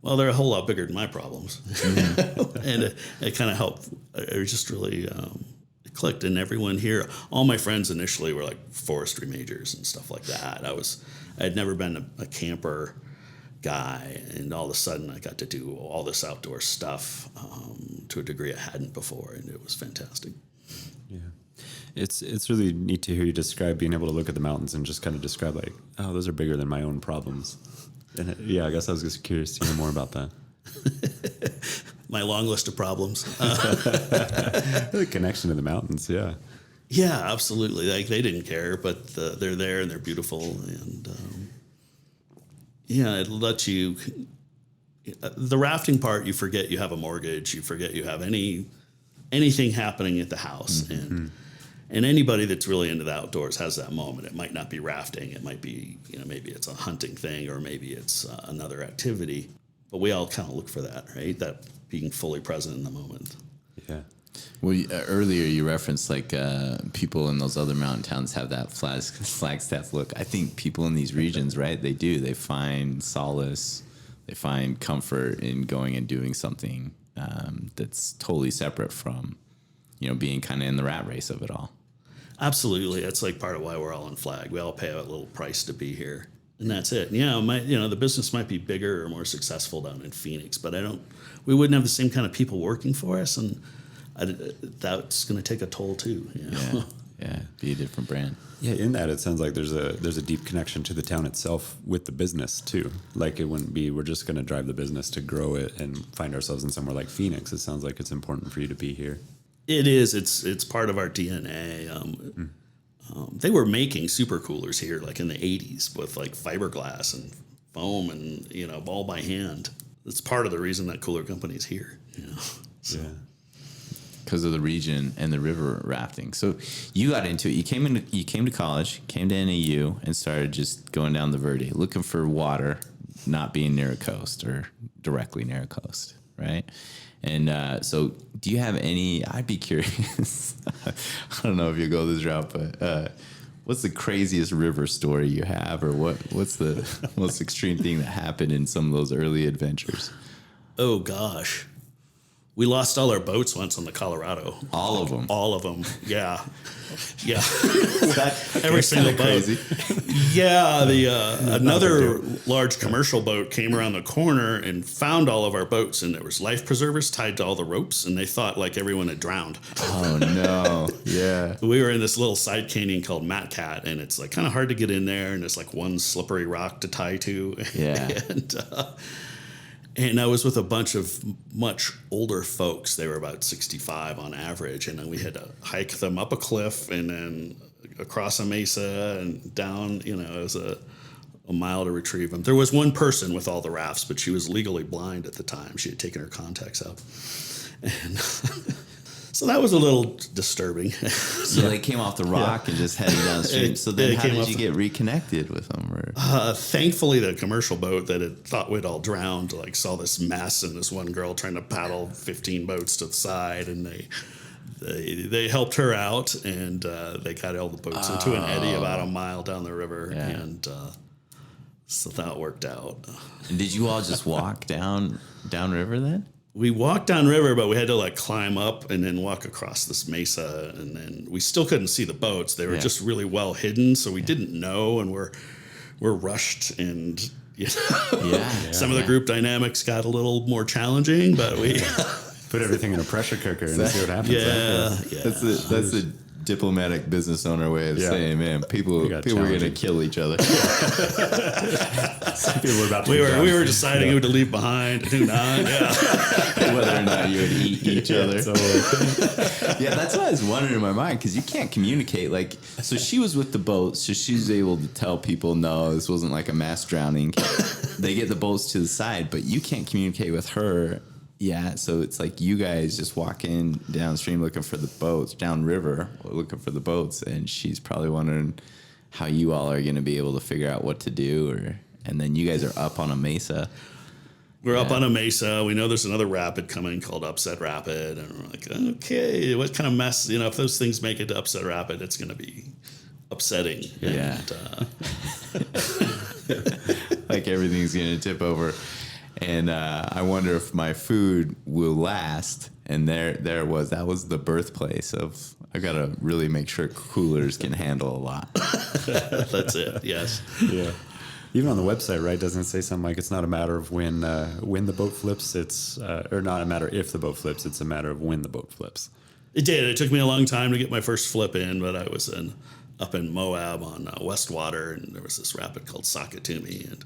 Speaker 3: well, they're a whole lot bigger than my problems. And it kind of helped. It just really it clicked. And everyone here, all my friends initially were forestry majors and stuff like that. I had never been a camper guy, and all of a sudden I got to do all this outdoor stuff to a degree I hadn't before, and it was fantastic.
Speaker 1: Yeah, it's really neat to hear you describe being able to look at the mountains and just kind of describe oh, those are bigger than my own problems. And I guess I was just curious to hear more about that.
Speaker 3: My long list of problems.
Speaker 1: The connection to the mountains, yeah.
Speaker 3: Yeah, absolutely. They didn't care, but they're there and they're beautiful, and it lets you. The rafting part, you forget you have a mortgage. You forget you have anything happening at the house,
Speaker 1: mm-hmm.
Speaker 3: and anybody that's really into the outdoors has that moment. It might not be rafting. It might be maybe it's a hunting thing, or maybe it's another activity. But we all kind of look for that, right? That being fully present in the moment.
Speaker 2: Yeah. Well, earlier you referenced people in those other mountain towns have that Flagstaff look. I think people in these regions, right? They do. They find solace. They find comfort in going and doing something that's totally separate from, being kind of in the rat race of it all.
Speaker 3: Absolutely. That's like part of why we're all in Flag. We all pay a little price to be here. And that's it. Yeah, the business might be bigger or more successful down in Phoenix, but we wouldn't have the same kind of people working for us, and that's going to take a toll too. You know?
Speaker 2: Yeah, be a different brand.
Speaker 1: Yeah, in that it sounds like there's a deep connection to the town itself with the business too. Like it wouldn't be we're just going to drive the business to grow it and find ourselves in somewhere like Phoenix. It sounds like it's important for you to be here.
Speaker 3: It is. It's part of our DNA. They were making super coolers here, like in the 80s, with like fiberglass and foam, and all by hand. It's part of the reason that cooler company is here. So.
Speaker 1: Yeah.
Speaker 2: Because of the region and the river rafting. So you got into it. You came to college, came to NAU, and started just going down the Verde, looking for water, not being near a coast or directly near a coast, right? And so do you have any, I'd be curious, I don't know if you go this route, but what's the craziest river story you have, or what's the most extreme thing that happened in some of those early adventures?
Speaker 3: Oh, gosh. We lost all our boats once on the Colorado.
Speaker 2: All of them?
Speaker 3: All of them, yeah. Yeah.
Speaker 2: Every single boat. Crazy.
Speaker 3: Yeah, another large commercial boat came around the corner and found all of our boats, and there was life preservers tied to all the ropes, and they thought like everyone had drowned.
Speaker 2: Oh, no. Yeah.
Speaker 3: We were in this little side canyon called Mat Cat, and it's like kind of hard to get in there, and there's like one slippery rock to tie to.
Speaker 2: Yeah.
Speaker 3: And I was with a bunch of much older folks. They were about 65 on average. And then we had to hike them up a cliff and then across a mesa and down, it was a mile to retrieve them. There was one person with all the rafts, but she was legally blind at the time. She had taken her contacts out. And so that was a little disturbing.
Speaker 2: So they came off the rock and just headed downstream. So then how did you get reconnected with them? Or?
Speaker 3: Thankfully, the commercial boat that had thought we'd all drowned, saw this mess and this one girl trying to paddle 15 boats to the side, and they helped her out, and they got all the boats into an eddy about a mile down the river, and so that worked out.
Speaker 2: And did you all just walk downriver then?
Speaker 3: We walked downriver, but we had to climb up and then walk across this mesa, and then we still couldn't see the boats. They were just really well hidden, so we didn't know, and we're rushed, and some of the group dynamics got a little more challenging, but we
Speaker 1: put everything in a pressure cooker and see what happens.
Speaker 3: Yeah.
Speaker 2: That's the diplomatic business owner way of saying, man, people were going to kill each other.
Speaker 1: Some people were about to
Speaker 3: we were deciding who to leave behind and who not. Yeah.
Speaker 2: Whether or not you would eat each other. Yeah, that's what I was wondering in my mind, because you can't communicate. So she was with the boat, so she was able to tell people, no, this wasn't like a mass drowning. They get the boats to the side, but you can't communicate with her. Yeah, so it's like you guys just walking downstream looking for the boats, downriver looking for the boats, and she's probably wondering how you all are going to be able to figure out what to do, and then you guys are up on a mesa.
Speaker 3: We're up on a mesa. We know there's another rapid coming called Upset Rapid, and we're like, okay, what kind of mess? If those things make it to Upset Rapid, it's going to be upsetting.
Speaker 2: Yeah, like everything's going to tip over. And I wonder if my food will last. And there it was. That was the birthplace of, I got to really make sure coolers can handle a lot.
Speaker 3: That's it. Yes.
Speaker 1: Yeah. Even on the website, right? Doesn't it say something like it's not a matter of when the boat flips? It's or not a matter if the boat flips. It's a matter of when the boat flips.
Speaker 3: It did. It took me a long time to get my first flip in, but I was up in Moab on Westwater, and there was this rapid called Sakatumi, and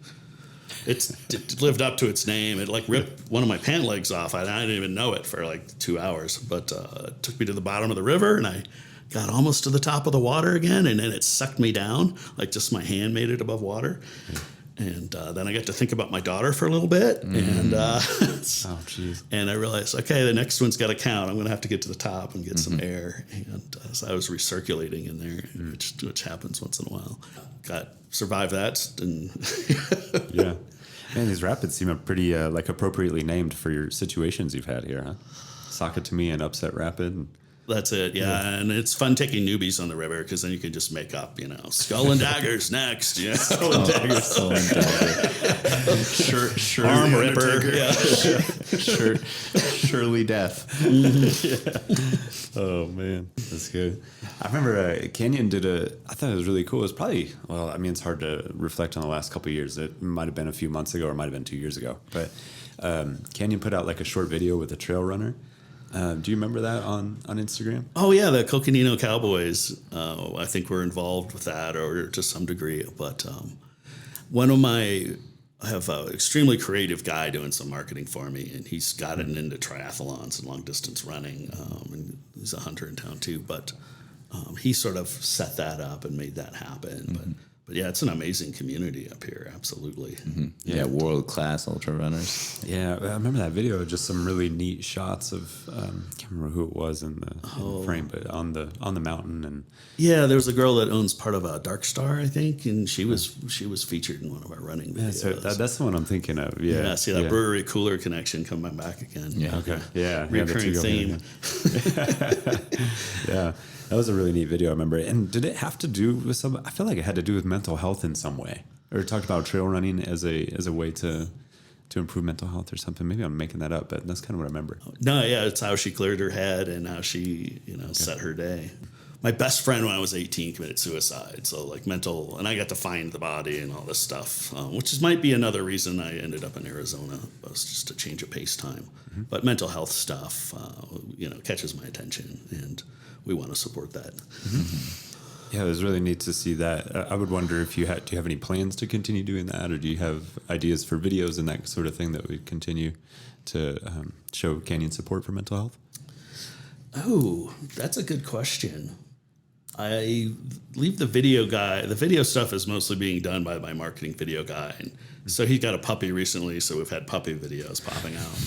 Speaker 3: it lived up to its name. It ripped one of my pant legs off. I didn't even know it for 2 hours, but it took me to the bottom of the river, and I got almost to the top of the water again, and then it sucked me down, just my hand made it above water. And then I got to think about my daughter for a little bit, and and I realized, okay, the next one's got to count. I'm going to have to get to the top and get some air. And so I was recirculating in there, which happens once in a while. Survived that, and
Speaker 1: yeah. Man, these rapids seem pretty appropriately named for your situations you've had here, huh? Sakatumi and Upset Rapid.
Speaker 3: That's it, yeah. And it's fun taking newbies on the river, because then you can just make up, skull and daggers next.
Speaker 2: Skull and daggers.
Speaker 3: Arm ripper. Yeah.
Speaker 2: Surely death.
Speaker 1: Oh man, that's good. I remember Canyon I thought it was really cool. It was probably, well, I mean, it's hard to reflect on the last couple of years. It might have been a few months ago or it might have been 2 years ago. But Canyon put out like a short video with a trail runner. Do you remember that on Instagram?
Speaker 3: Oh yeah, the Coconino Cowboys. I think we're involved with that, or to some degree. But I have an extremely creative guy doing some marketing for me, and he's gotten into triathlons and long distance running. And he's a hunter in town too, but he sort of set that up and made that happen. But yeah, it's an amazing community up here. Absolutely.
Speaker 2: Yeah, world-class ultra runners.
Speaker 1: Yeah, I remember that video. Just some really neat shots of I can't remember who it was in the frame, but on the mountain. And
Speaker 3: yeah, there was a girl that owns part of a Dark Star, I think, and she was featured in one of our running videos.
Speaker 1: Yeah, so that's the one I'm thinking of. Yeah,
Speaker 3: see that brewery cooler connection coming back again.
Speaker 2: Yeah,
Speaker 1: okay, yeah,
Speaker 3: recurring theme.
Speaker 1: Yeah. That was a really neat video, I remember. And did it have to do with I feel like it had to do with mental health in some way. Or it talked about trail running as a way to improve mental health or something. Maybe I'm making that up, but that's kind of what I remember.
Speaker 3: No, yeah, it's how she cleared her head and how she, set her day. My best friend when I was 18 committed suicide. So like and I got to find the body and all this stuff, which might be another reason I ended up in Arizona, was just a change of pace time. But mental health stuff, catches my attention, and we want to support that.
Speaker 1: Yeah, it was really neat to see that. I would wonder if do you have any plans to continue doing that, or do you have ideas for videos and that sort of thing that would continue to show Canyon support for mental health?
Speaker 3: Oh, that's a good question. I leave the video guy. The video stuff is mostly being done by my marketing video guy. And so he got a puppy recently, so we've had puppy videos popping out.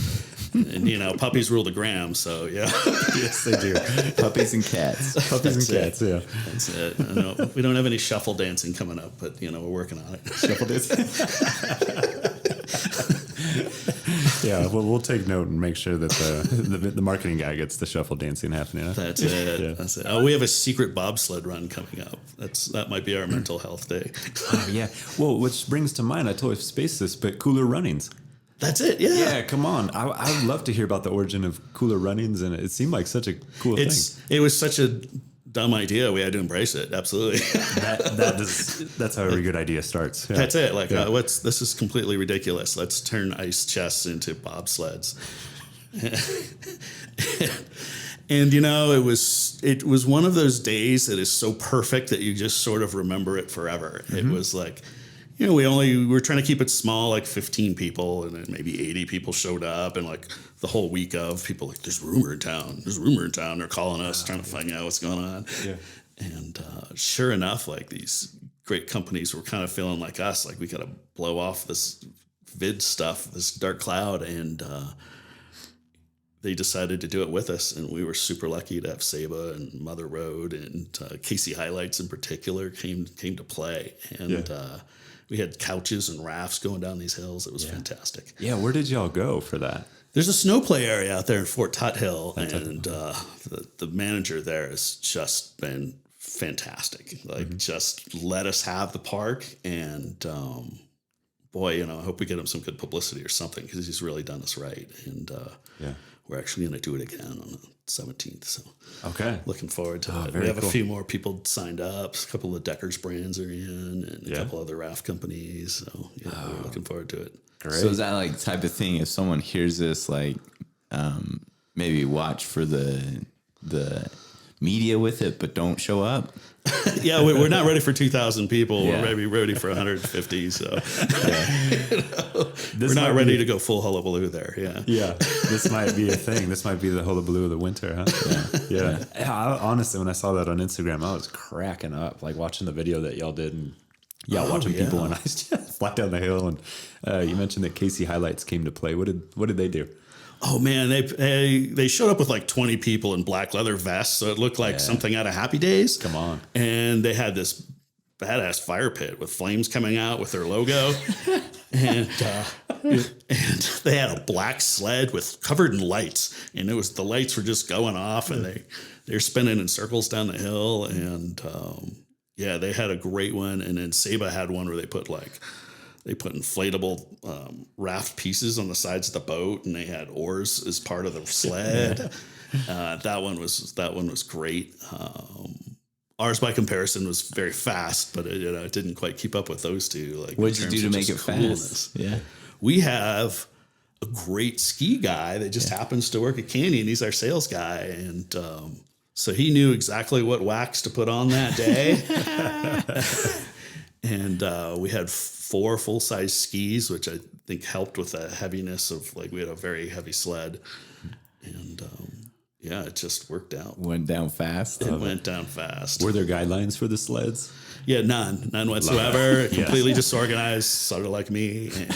Speaker 3: And, puppies rule the gram, so yeah.
Speaker 2: Yes, they do. Puppies and cats.
Speaker 1: Puppies and cats, yeah.
Speaker 3: That's it. I know we don't have any shuffle dancing coming up, but, we're working on it.
Speaker 1: Shuffle dancing? Yeah, well, we'll take note and make sure that the marketing guy gets the shuffle dancing happening. Huh?
Speaker 3: That's it. Yeah. That's it. Oh, we have a secret bobsled run coming up. That might be our mental health day.
Speaker 1: Oh, yeah. Well, which brings to mind, I totally spaced this, but cooler runnings.
Speaker 3: That's it. Yeah.
Speaker 1: Yeah. Come on. I would love to hear about the origin of cooler runnings, and it seemed like such a cool thing.
Speaker 3: It was such a dumb idea. We had to embrace it. Absolutely.
Speaker 1: That's how every good idea starts. Yeah.
Speaker 3: That's it. Like, this is completely ridiculous. Let's turn ice chests into bobsleds. And it was one of those days that is so perfect that you just sort of remember it forever. It was like, we were trying to keep it small, like 15 people, and then maybe 80 people showed up, and like the whole week of people like, there's rumor in town. They're calling us, trying to find out what's going on. Yeah. And sure enough, like these great companies were kind of feeling like us, like we got to blow off this vid stuff, this dark cloud, and they decided to do it with us, and we were super lucky to have Saba and Mother Road and Casey Highlights in particular came to play, and we had couches and rafts going down these hills. It was fantastic.
Speaker 1: Yeah, where did y'all go for that?
Speaker 3: There's a snow play area out there in Fort Tuthill, and the manager there has just been fantastic. Like, just let us have the park, and boy, I hope we get him some good publicity or something, because he's really done us right. And we're actually going to do it again on the 17th. So looking forward to it. We have a few more people signed up. A couple of Decker's brands are in, and a couple other raft companies. So we're looking forward to it.
Speaker 2: Great. So is that like type of thing, if someone hears this, like maybe watch for the media with it, but don't show up?
Speaker 3: Yeah, we're not ready for 2,000 people. Yeah. We're maybe ready for 150. So we're not ready to go full hullabaloo there. Yeah.
Speaker 1: Yeah. This might be a thing. This might be the hullabaloo of the winter, huh? Yeah. Honestly, when I saw that on Instagram, I was cracking up, like watching the video that y'all did, and watching people on ice fly down the hill. And you mentioned that Casey Highlights came to play. What did they do?
Speaker 3: Oh man, they showed up with like 20 people in black leather vests, so it looked like something out of Happy Days.
Speaker 1: Come on.
Speaker 3: And they had this badass fire pit with flames coming out with their logo. and they had a black sled covered in lights, and the lights were just going off, and they're spinning in circles down the hill. And they had a great one. And then Saba had one where they put like they put inflatable raft pieces on the sides of the boat, and they had oars as part of the sled. That one was great. Ours, by comparison, was very fast, but it didn't quite keep up with those two. Like,
Speaker 2: what did you do to make it fast?
Speaker 3: Yeah, we have a great ski guy that just happens to work at Canyon. He's our sales guy, and so he knew exactly what wax to put on that day. And we had 4 full-size skis, which I think helped with the heaviness of, like, we had a very heavy sled. And it just worked out.
Speaker 2: Went down fast.
Speaker 3: It went down fast.
Speaker 1: Were there guidelines for the sleds?
Speaker 3: Yeah, none whatsoever. Completely disorganized, sort of like me. And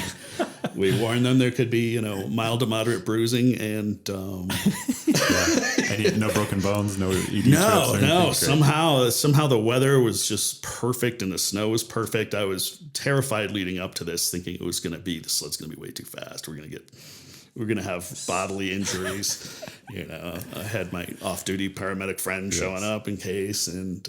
Speaker 3: we warned them there could be, mild to moderate bruising, and
Speaker 1: and no broken bones, no ED
Speaker 3: no. Somehow the weather was just perfect, and the snow was perfect. I was terrified leading up to this, thinking the sled's gonna be way too fast. We're gonna have bodily injuries. I had my off-duty paramedic friend showing up in case, and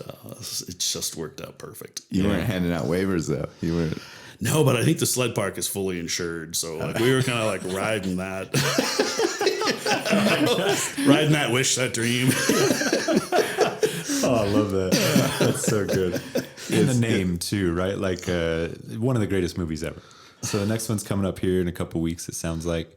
Speaker 3: it just worked out perfect.
Speaker 2: You weren't handing out waivers though. You weren't.
Speaker 3: No, but I think the sled park is fully insured, so we were kind of like riding that, wish, that dream.
Speaker 1: Oh, I love that. That's so good. And the name too, right? Like one of the greatest movies ever. So the next one's coming up here in a couple weeks. It sounds like.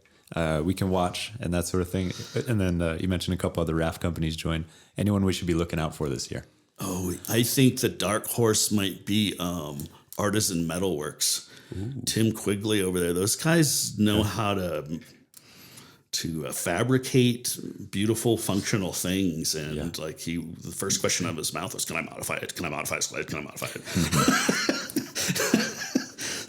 Speaker 1: We can watch and that sort of thing. And then you mentioned a couple other raft companies join. Anyone we should be looking out for this year?
Speaker 3: Oh, I think the dark horse might be Artisan Metalworks. Ooh. Tim Quigley over there. Those guys know how to fabricate beautiful, functional things. And the first question out of his mouth was, "Can I modify it? Can I modify a sled? Can I modify it?"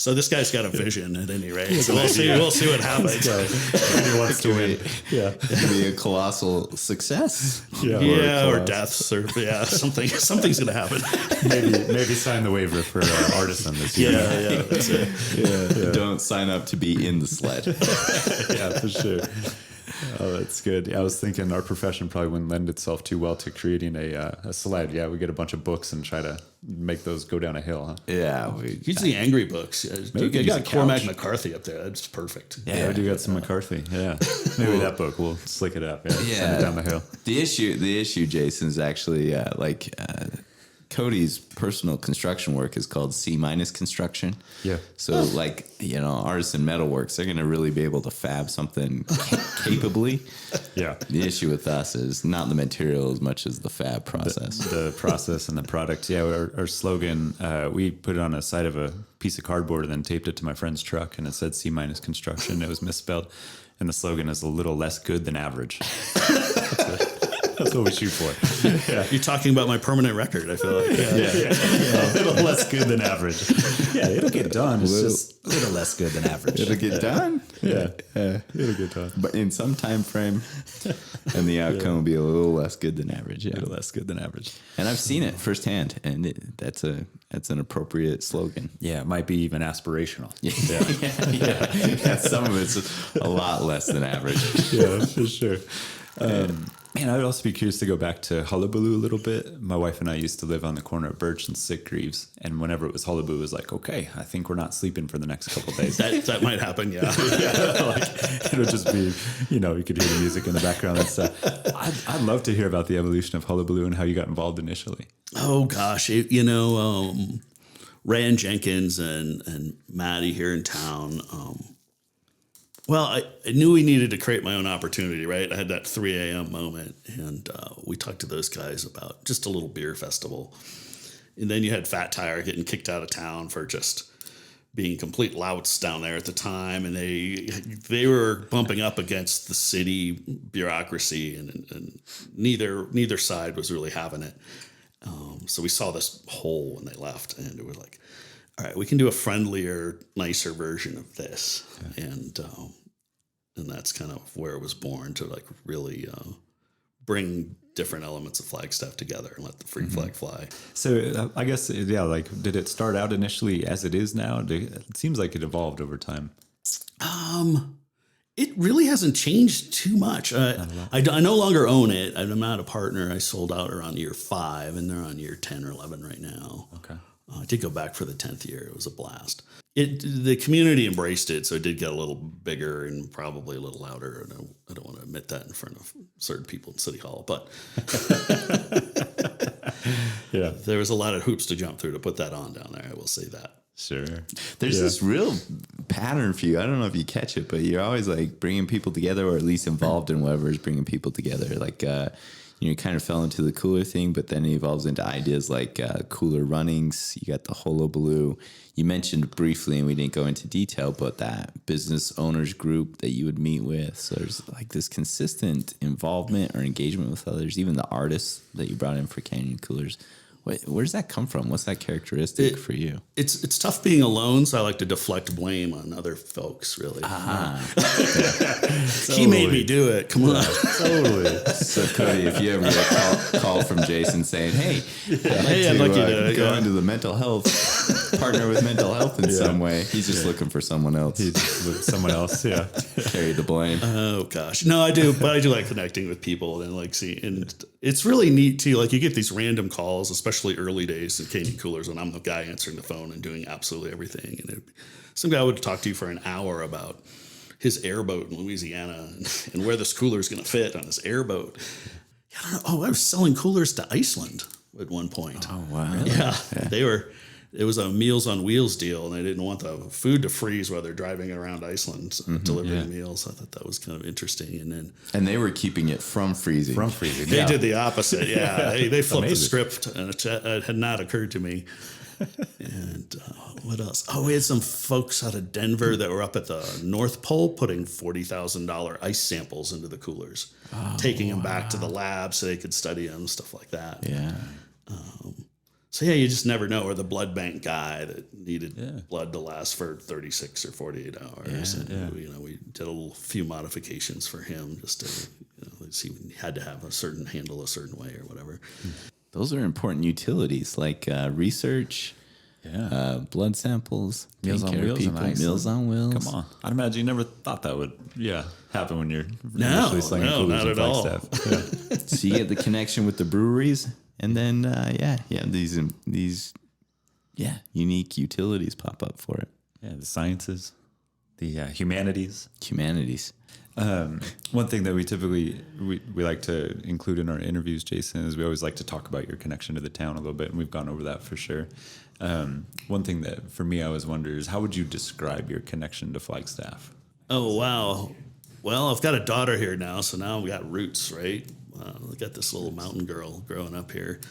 Speaker 3: So this guy's got a vision at any rate. So we'll see what happens.
Speaker 2: He wants to win. Yeah. It'll be a colossal success.
Speaker 3: Or deaths, or something's gonna happen.
Speaker 1: Maybe sign the waiver for Artisan this year.
Speaker 3: Yeah, that's it.
Speaker 2: Yeah. Don't sign up to be in the sled.
Speaker 1: Yeah, for sure. Oh, that's good. Yeah, I was thinking our profession probably wouldn't lend itself too well to creating a sled. Yeah, we get a bunch of books and try to make those go down a hill, huh?
Speaker 2: Yeah.
Speaker 3: Use the Angry books. You got Cormac McCarthy up there. That's perfect.
Speaker 1: Yeah, we do got some McCarthy. Yeah. Maybe that book, we'll slick it up. Yeah. Send it down the hill.
Speaker 2: The issue, Jason, is actually Cody's personal construction work is called C- construction.
Speaker 1: Yeah.
Speaker 2: So Artisan Metalworks, they're going to really be able to fab something capably.
Speaker 1: Yeah.
Speaker 2: The issue with us is not the material as much as the fab process.
Speaker 1: The process and the product. Yeah. Our slogan, we put it on a side of a piece of cardboard and then taped it to my friend's truck, and it said C- construction. It was misspelled. And the slogan is a little less good than average. That's what we shoot for.
Speaker 3: Yeah. You're talking about my permanent record, I feel like.
Speaker 1: A little less good than average. Yeah, it'll get done. It's just a little less good than average.
Speaker 2: It'll get done?
Speaker 1: Yeah. It'll get done.
Speaker 2: But in some time frame, and the outcome will be a little less good than average. Yeah.
Speaker 1: A little less good than average.
Speaker 2: And I've seen it firsthand, and that's an appropriate slogan.
Speaker 1: Yeah, it might be even aspirational.
Speaker 2: Yeah. Some of it's a lot less than average.
Speaker 1: Yeah, for sure. Man, I would also be curious to go back to Hullabaloo a little bit. My wife and I used to live on the corner of Birch and Sitgreaves, and whenever it was Hullabaloo, it was like, okay, I think we're not sleeping for the next couple of days.
Speaker 3: that might happen, yeah.
Speaker 1: It'll just be, you could hear the music in the background and stuff. I'd love to hear about the evolution of Hullabaloo and how you got involved initially.
Speaker 3: Oh gosh, Rand Jenkins and Maddie here in town. Well, I knew we needed to create my own opportunity, right? I had that 3 a.m. moment, and we talked to those guys about just a little beer festival. And then you had Fat Tire getting kicked out of town for just being complete louts down there at the time, and they were bumping up against the city bureaucracy, and neither side was really having it. So we saw this hole when they left, and it was like, all right, we can do a friendlier, nicer version of this. Yeah. And that's kind of where it was born, to really bring different elements of Flagstaff together and let the free flag fly.
Speaker 1: So I guess, did it start out initially as it is now? It seems like it evolved over time.
Speaker 3: It really hasn't changed too much. I no longer own it. I'm not a partner. I sold out around year 5, and they're on year 10 or 11 right now.
Speaker 1: Okay.
Speaker 3: I did go back for the 10th year. It was a blast. The community embraced it, so it did get a little bigger and probably a little louder. And I don't want to admit that in front of certain people in City Hall, but
Speaker 1: Yeah.
Speaker 3: there was a lot of hoops to jump through to put that on down there. I will say that.
Speaker 1: Sure.
Speaker 2: There's this real pattern for you. I don't know if you catch it, but you're always like bringing people together, or at least involved in whatever is bringing people together. Like, you kind of fell into the cooler thing, but then it evolves into ideas like cooler runnings. You got the Hullabaloo. You mentioned briefly, and we didn't go into detail, but that business owners group that you would meet with. So there's like this consistent involvement or engagement with others, even the artists that you brought in for Canyon Coolers. Where does that come from? What's that characteristic for you?
Speaker 3: It's tough being alone, so I like to deflect blame on other folks, really. He made me do it. Come on.
Speaker 1: Totally.
Speaker 2: So, Cody, if you ever get a call from Jason saying, hey, I'd like to go into the mental health, partner with mental health in some way, he's just looking for someone else.
Speaker 1: He's with someone else, yeah.
Speaker 2: Carry the blame.
Speaker 3: Oh, gosh. No, I do, but I do like connecting with people and like and it's really neat, too. Like, you get these random calls, especially early days in Canyon Coolers when I'm the guy answering the phone and doing absolutely everything. And some guy would talk to you for an hour about his airboat in Louisiana and where this cooler is going to fit on this airboat. Yeah, I don't know. I was selling coolers to Iceland at one point.
Speaker 2: Oh, wow.
Speaker 3: Yeah. It was a Meals on Wheels deal, and they didn't want the food to freeze while they're driving around Iceland delivering meals. I thought that was kind of interesting. And
Speaker 2: they were keeping it from freezing.
Speaker 3: They did the opposite. Yeah, they flipped the script, and it had not occurred to me. And what else? Oh, we had some folks out of Denver that were up at the North Pole putting $40,000 ice samples into the coolers, taking them back to the lab so they could study them, stuff like that.
Speaker 2: Yeah.
Speaker 3: So, yeah, you just never know. Or the blood bank guy that needed blood to last for 36 or 48 hours. We did a few modifications for him just to, he had to have a certain handle a certain way or whatever.
Speaker 2: Those are important utilities like research, blood samples,
Speaker 1: Meals on Wheels,
Speaker 2: Meals on Wheels.
Speaker 1: Come on. I'd imagine you never thought that would happen when you're
Speaker 3: No,
Speaker 1: slinging coolers
Speaker 3: not
Speaker 1: in
Speaker 3: at all.
Speaker 1: Flagstaff. Yeah.
Speaker 2: So you get the connection with the breweries, and then these unique utilities pop up for it.
Speaker 1: Yeah, the sciences, the humanities. One thing that we typically we like to include in our interviews, Jason, is we always like to talk about your connection to the town a little bit, and we've gone over that for sure. One thing that for me I always wonder is, how would you describe your connection to Flagstaff?
Speaker 3: Oh, wow. Well, I've got a daughter here now, so now we got roots, right? I got this little mountain girl growing up here.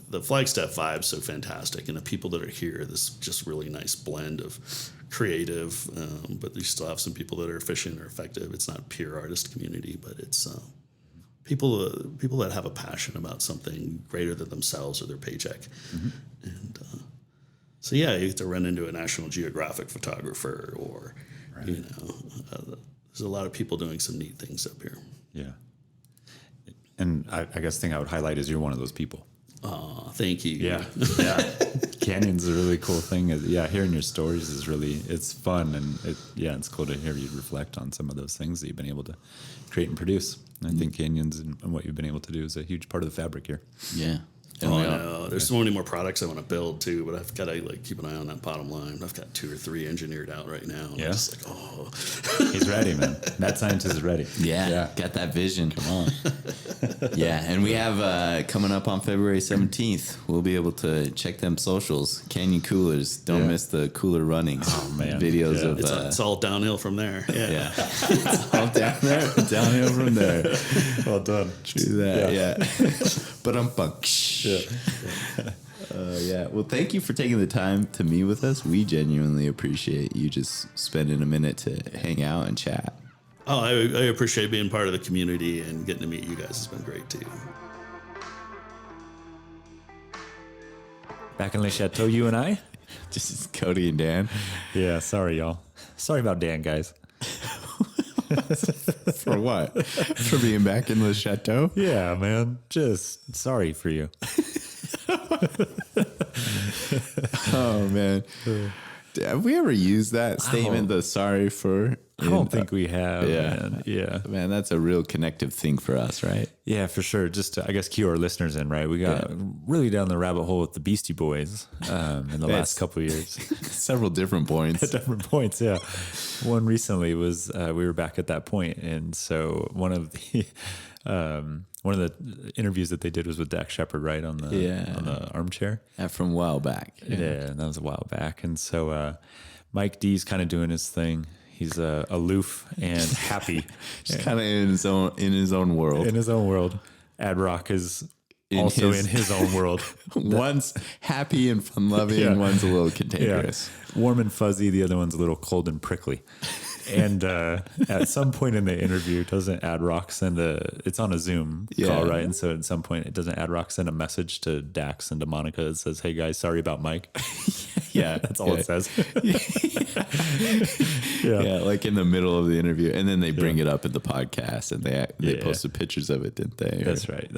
Speaker 3: The Flagstaff vibe's so fantastic, and the people that are here, this just really nice blend of creative, but you still have some people that are efficient or effective. It's not a pure artist community, but it's people that have a passion about something greater than themselves or their paycheck. And so, you get to run into a National Geographic photographer, or there's a lot of people doing some neat things up here.
Speaker 1: Yeah. And I guess the thing I would highlight is you're one of those people.
Speaker 3: Oh, thank you.
Speaker 1: Yeah. Canyon's a really cool thing. Hearing your stories is it's fun, and it's cool to hear you reflect on some of those things that you've been able to create and produce. And I think Canyons and what you've been able to do is a huge part of the fabric here.
Speaker 2: Yeah.
Speaker 3: I know. There's so many more products I want to build too, but I've got to keep an eye on that bottom line. I've got 2 or 3 engineered out right now. And I'm just
Speaker 1: He's ready, man. That scientist is ready.
Speaker 2: Yeah. Got that vision. Come on. And we have coming up on February 17th, we'll be able to check them socials. Canyon Coolers. Don't miss the cooler runnings.
Speaker 1: Oh, man.
Speaker 2: Videos of...
Speaker 3: It's all downhill from there. Yeah.
Speaker 2: It's all downhill from there.
Speaker 1: Well done.
Speaker 2: True that, But I'm well, thank you for taking the time to meet with us. We genuinely appreciate you just spending a minute to hang out and chat.
Speaker 3: Oh, I appreciate being part of the community, and getting to meet you guys has been great too.
Speaker 1: Back in Le Chateau, you and I?
Speaker 2: Just Cody and Dan.
Speaker 1: Yeah, sorry, y'all. Sorry about Dan, guys.
Speaker 2: For what? For being back in Le Chateau?
Speaker 1: Yeah, man. Just sorry for you.
Speaker 2: Oh, man. Have we ever used that statement, the sorry for?
Speaker 1: I don't think we have.
Speaker 2: Yeah. Man, that's a real connective thing for us, right?
Speaker 1: Yeah, for sure. Just to, I guess, cue our listeners in, right? We got really down the rabbit hole with the Beastie Boys in the last couple of years.
Speaker 2: Several different points.
Speaker 1: At different points, yeah. One recently was we were back at that point, and so one of the interviews that they did was with Dak Shepard, right, on the armchair.
Speaker 2: From a while back.
Speaker 1: Yeah, that was a while back. And so Mike D's kind of doing his thing. He's aloof and happy.
Speaker 2: Just kind of in his own world.
Speaker 1: In his own world. Ad Rock is also in his own world.
Speaker 2: One's happy and fun-loving, and one's a little cantankerous.
Speaker 1: Yeah. Warm and fuzzy. The other one's a little cold and prickly. And at some point in the interview, doesn't Ad Rock send it's on a Zoom call, right? And so at some point, it doesn't Ad Rock send a message to Dax and to Monica that says, "Hey guys, sorry about Mike." Yeah, that's all it says.
Speaker 2: Yeah, like in the middle of the interview, and then they bring it up in the podcast, and they posted pictures of it, didn't they?
Speaker 1: That's right.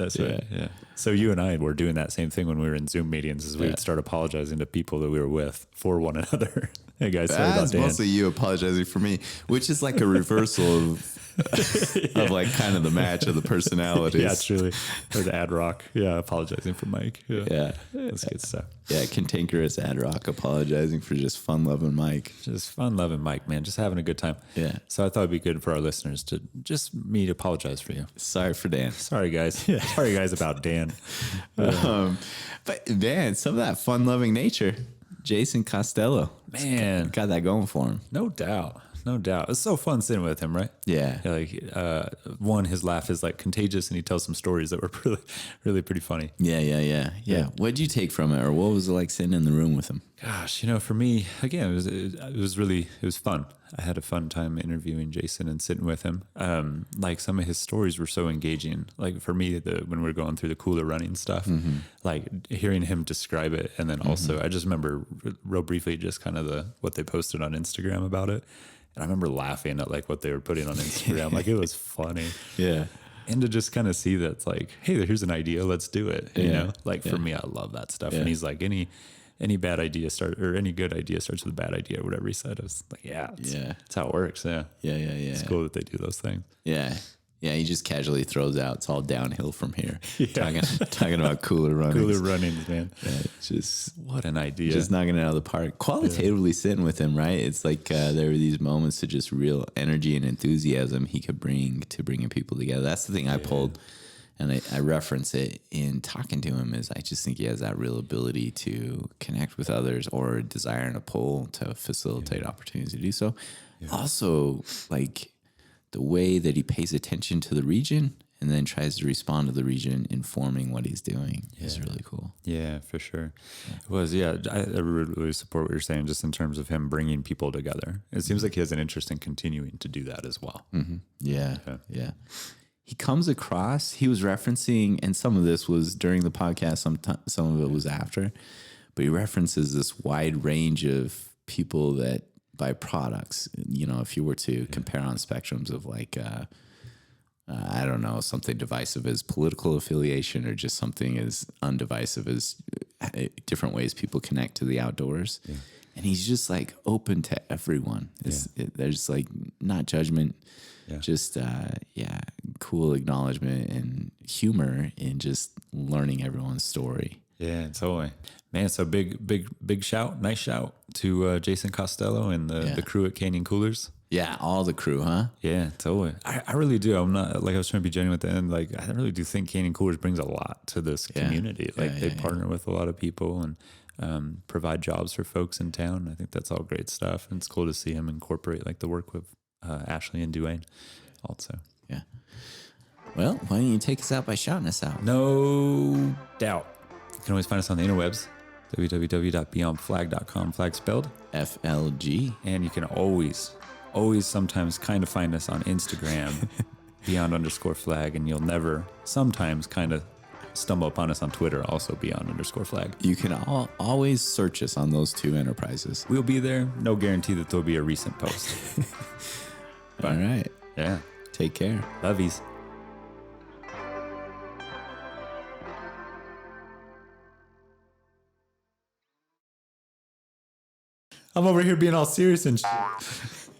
Speaker 1: Yeah. So you and I were doing that same thing when we were in Zoom meetings, is we would start apologizing to people that we were with for one another. Hey guys, sorry about Dan.
Speaker 2: Mostly you apologizing for me, which is like a reversal of like kind of the match of the personalities.
Speaker 1: Yeah, truly. Or the Ad Rock. Yeah, apologizing for Mike. Yeah. That's good stuff.
Speaker 2: Yeah, cantankerous Ad Rock apologizing for just fun-loving Mike.
Speaker 1: Just fun-loving Mike, man. Just having a good time.
Speaker 2: Yeah.
Speaker 1: So I thought it'd be good for our listeners to just me to apologize for you.
Speaker 2: Sorry for Dan.
Speaker 1: Sorry, guys. Sorry, guys, about Dan.
Speaker 2: But man, some of that fun-loving nature. Jason Costello.
Speaker 1: Man.
Speaker 2: Got that going for him.
Speaker 1: No doubt. It's so fun sitting with him, right?
Speaker 2: Yeah.
Speaker 1: Like, his laugh is like contagious, and he tells some stories that were really, really pretty funny.
Speaker 2: Yeah. What'd you take from it, or what was it like sitting in the room with him?
Speaker 1: Gosh, for me, again, it was fun. I had a fun time interviewing Jason and sitting with him. Like some of his stories were so engaging. Like for me, when we were going through the cooler running stuff, like hearing him describe it, and then also I just remember real briefly just kind of what they posted on Instagram about it. And I remember laughing at like what they were putting on Instagram. Like it was funny.
Speaker 2: Yeah.
Speaker 1: And to just kind of see that it's like, hey, here's an idea. Let's do it. You know, like for me, I love that stuff. And he's like, any bad idea any good idea starts with a bad idea or whatever he said. I was like, that's how it works. Yeah.
Speaker 2: It's
Speaker 1: cool that they do those things.
Speaker 2: Yeah. He just casually throws out, it's all downhill from here. Talking about cooler runnings.
Speaker 1: Cooler runnings, man.
Speaker 2: Yeah, just
Speaker 1: what an idea.
Speaker 2: Just knocking it out of the park. Qualitatively sitting with him, right? It's like there were these moments of just real energy and enthusiasm he could bring to bringing people together. That's the thing I pulled, and I reference it in talking to him, is I just think he has that real ability to connect with others, or a desire and a pull to facilitate opportunities to do so. Also, like, the way that he pays attention to the region and then tries to respond to the region informing what he's doing is really cool.
Speaker 1: Yeah, for sure. It was, I really support what you're saying just in terms of him bringing people together. It seems like he has an interest in continuing to do that as well.
Speaker 2: Mm-hmm. Yeah. He comes across, he was referencing, and some of this was during the podcast, some of it was after, but he references this wide range of people that buy products. If you were to compare on spectrums of like, I don't know, something divisive as political affiliation, or just something as undivisive as different ways people connect to the outdoors. Yeah. And he's just like open to everyone. There's like not judgment, just cool acknowledgement and humor in just learning everyone's story.
Speaker 1: Yeah, totally. Man, so big shout, nice shout to Jason Costello and the crew at Canyon Coolers.
Speaker 2: Yeah, all the crew, huh?
Speaker 1: Yeah, totally. I really do. I'm not, like, I was trying to be genuine at the end. Like, I really do think Canyon Coolers brings a lot to this community. Like, they partner with a lot of people and provide jobs for folks in town. I think that's all great stuff. And it's cool to see him incorporate, like, the work with Ashley and Duane also.
Speaker 2: Yeah. Well, why don't you take us out by shouting us out?
Speaker 1: No doubt. You can always find us on the interwebs. www.beyondflag.com, flag spelled
Speaker 2: FLG.
Speaker 1: And you can always sometimes kind of find us on Instagram, beyond_flag, and you'll never sometimes kind of stumble upon us on Twitter, also beyond_flag.
Speaker 2: You can always search us on those two enterprises.
Speaker 1: We'll be there. No guarantee that there'll be a recent post.
Speaker 2: All right.
Speaker 1: Yeah.
Speaker 2: Take care.
Speaker 1: Lovies. I'm over here being all serious and shit.